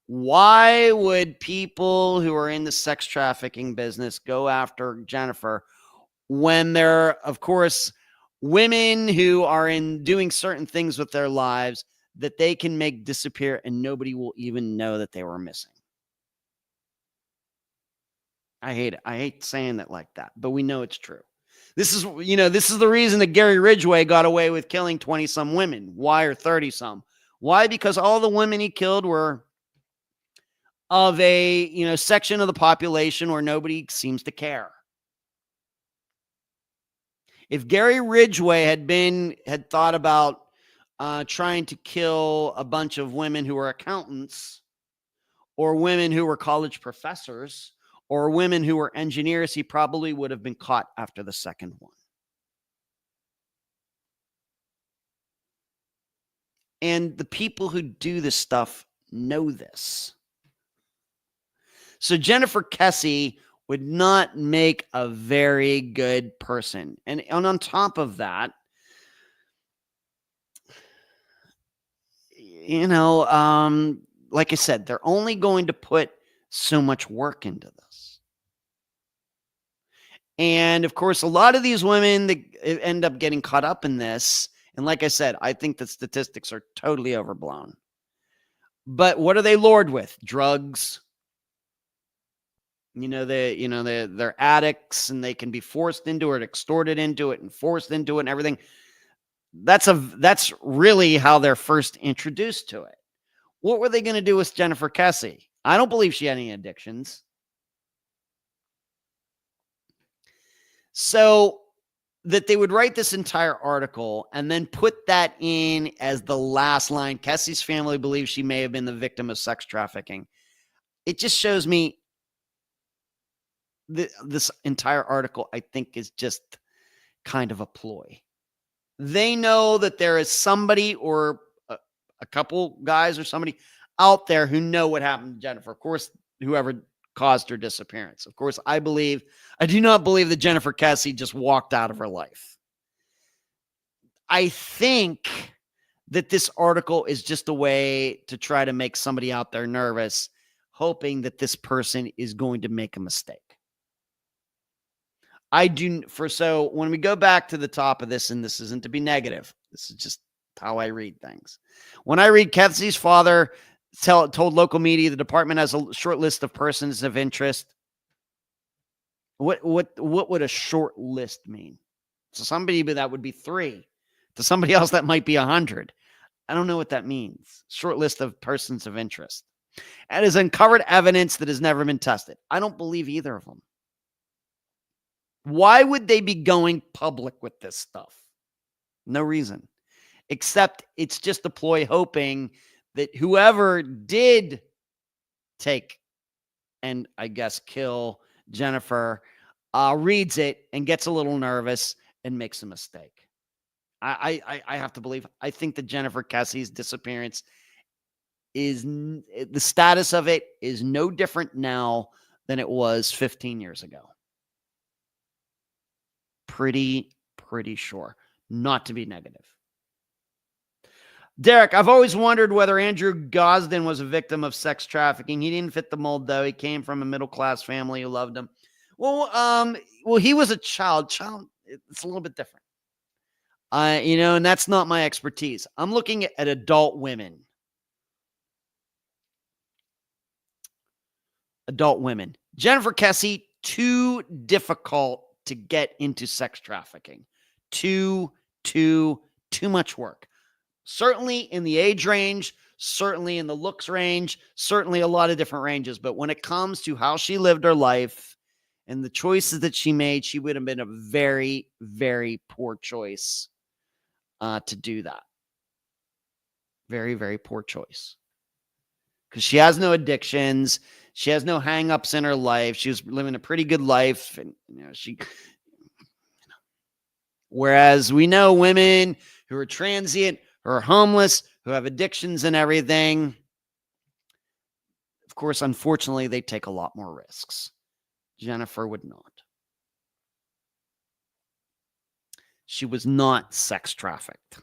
Why would people who are in the sex trafficking business go after Jennifer when there, of course, women who are doing certain things with their lives that they can make disappear and nobody will even know that they were missing? I hate it. I hate saying that like that, but we know it's true. This is the reason that Gary Ridgway got away with killing 20-some women. Why? Or 30-some. Why? Because all the women he killed were of a, section of the population where nobody seems to care. If Gary Ridgway had thought about trying to kill a bunch of women who were accountants, or women who were college professors, or women who were engineers, he probably would have been caught after the second one. And the people who do this stuff know this. So Jennifer Kesse would not make a very good person. And on top of that, like I said, they're only going to put so much work into this. And of course, a lot of these women that end up getting caught up in this, and like I said, I think the statistics are totally overblown. But what are they lured with? Drugs. They're addicts, and they can be forced into it, extorted into it, and forced into it and everything. That's really how they're first introduced to it. What were they going to do with Jennifer Kesse? I don't believe she had any addictions. So that they would write this entire article and then put that in as the last line. Kesse's family believes she may have been the victim of sex trafficking. It just shows me this entire article, I think, is just kind of a ploy. They know that there is somebody or a couple guys or somebody out there who know what happened to Jennifer. Of course, whoever caused her disappearance. Of course, I do not believe that Jennifer Kesse just walked out of her life. I think that this article is just a way to try to make somebody out there nervous, hoping that this person is going to make a mistake. So when we go back to the top of this, and this isn't to be negative, this is just how I read things. When I read Kesse's father told local media the department has a short list of persons of interest. What would a short list mean? So somebody that would be 3. To somebody else that might be 100. I don't know what that means. Short list of persons of interest. And has uncovered evidence that has never been tested. I don't believe either of them. Why would they be going public with this stuff? No reason. Except it's just a ploy, hoping that whoever did take and I guess kill Jennifer reads it and gets a little nervous and makes a mistake. I have to believe. I think that Jennifer Kesse's disappearance the status of it is no different now than it was 15 years ago. Pretty sure. Not to be negative. Derek, I've always wondered whether Andrew Gosden was a victim of sex trafficking. He didn't fit the mold, though. He came from a middle-class family who loved him. Well, he was a child. It's a little bit different. And that's not my expertise. I'm looking at adult women. Adult women. Jennifer Kesse, too difficult to get into sex trafficking. Too much work. Certainly in the age range, certainly in the looks range, certainly a lot of different ranges. But when it comes to how she lived her life and the choices that she made, she would have been a very, very poor choice to do that. Very, very poor choice. Because she has no addictions. She has no hang-ups in her life. She was living a pretty good life. And whereas we know women who are transient, who are homeless, who have addictions and everything, of course, unfortunately, they take a lot more risks. Jennifer would not. She was not sex trafficked.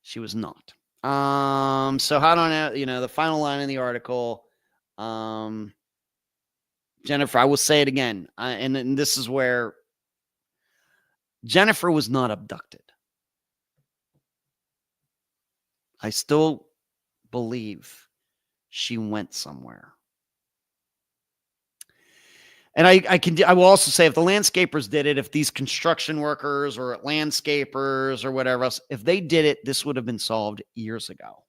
She was not. So how do I know, the final line in the article, Jennifer, I will say it again. And this is where Jennifer was not abducted. I still believe she went somewhere. And I will also say, if the landscapers did it, if these construction workers or landscapers or whatever else, if they did it, this would have been solved years ago.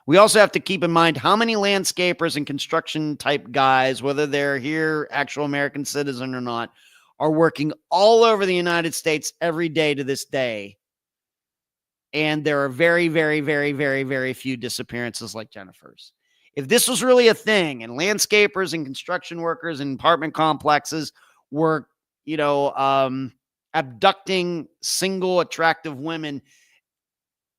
We also have to keep in mind how many landscapers and construction type guys, whether they're here, actual American citizen or not, are working all over the United States every day to this day. And there are very, very, very, very, very few disappearances like Jennifer's. If this was really a thing and landscapers and construction workers and apartment complexes were, abducting single attractive women,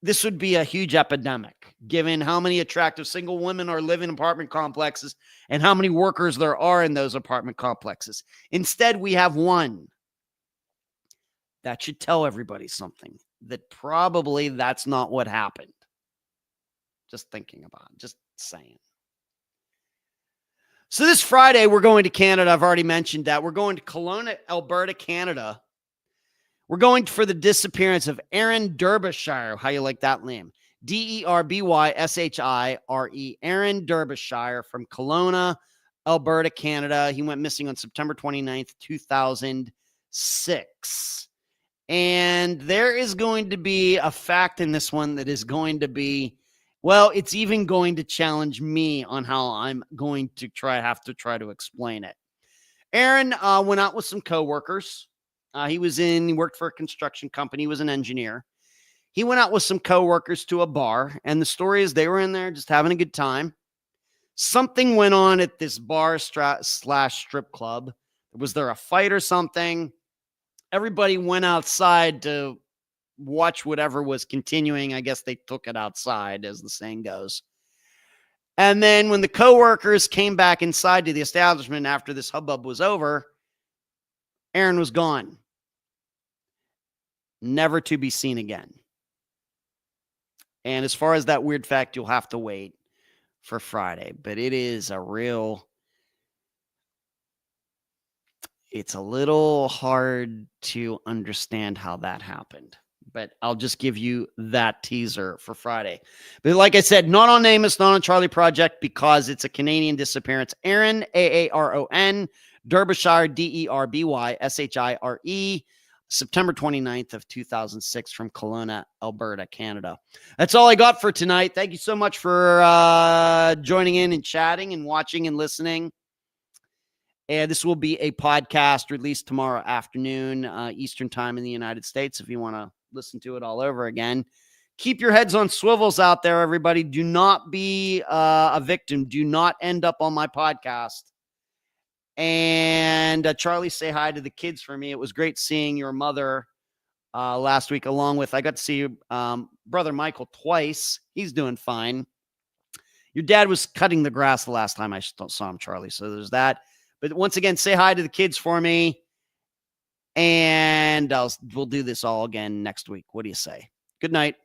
this would be a huge epidemic, given how many attractive single women are living in apartment complexes and how many workers there are in those apartment complexes. Instead, we have one. That should tell everybody something, that probably that's not what happened. Just thinking about it, just saying. So this Friday, we're going to Canada. I've already mentioned that. We're going to Kelowna, Alberta, Canada. We're going for the disappearance of Aaron Derbyshire. How you like that name? Derbysshire. Aaron Derbyshire from Kelowna, Alberta, Canada. He went missing on September 29th, 2006. And there is going to be a fact in this one that is going to be, well, it's even going to challenge me on how I'm going to have to try to explain it. Aaron went out with some coworkers. He worked for a construction company. He was an engineer. He went out with some coworkers to a bar, and the story is they were in there just having a good time. Something went on at this bar slash strip club. Was there a fight or something? Everybody went outside to watch whatever was continuing. I guess they took it outside, as the saying goes. And then when the coworkers came back inside to the establishment after this hubbub was over, Aaron was gone. Never to be seen again. And as far as that weird fact, you'll have to wait for Friday. But it is it's a little hard to understand how that happened. But I'll just give you that teaser for Friday. But like I said, not on Amos, not on Charlie Project, because it's a Canadian disappearance. Aaron, Aaron, Derbyshire, Derbyshire, September 29th of 2006 from Kelowna, Alberta, Canada. That's all I got for tonight. Thank you so much for joining in and chatting and watching and listening. And this will be a podcast released tomorrow afternoon, Eastern time in the United States, if you want to listen to it all over again. Keep your heads on swivels out there, everybody. Do not be a victim. Do not end up on my podcast. And Charlie, say hi to the kids for me. It was great seeing your mother last week, along with, I got to see brother Michael twice. He's doing fine. Your dad was cutting the grass the last time I saw him, Charlie. So there's that. But once again, say hi to the kids for me. And we'll do this all again next week. What do you say? Good night.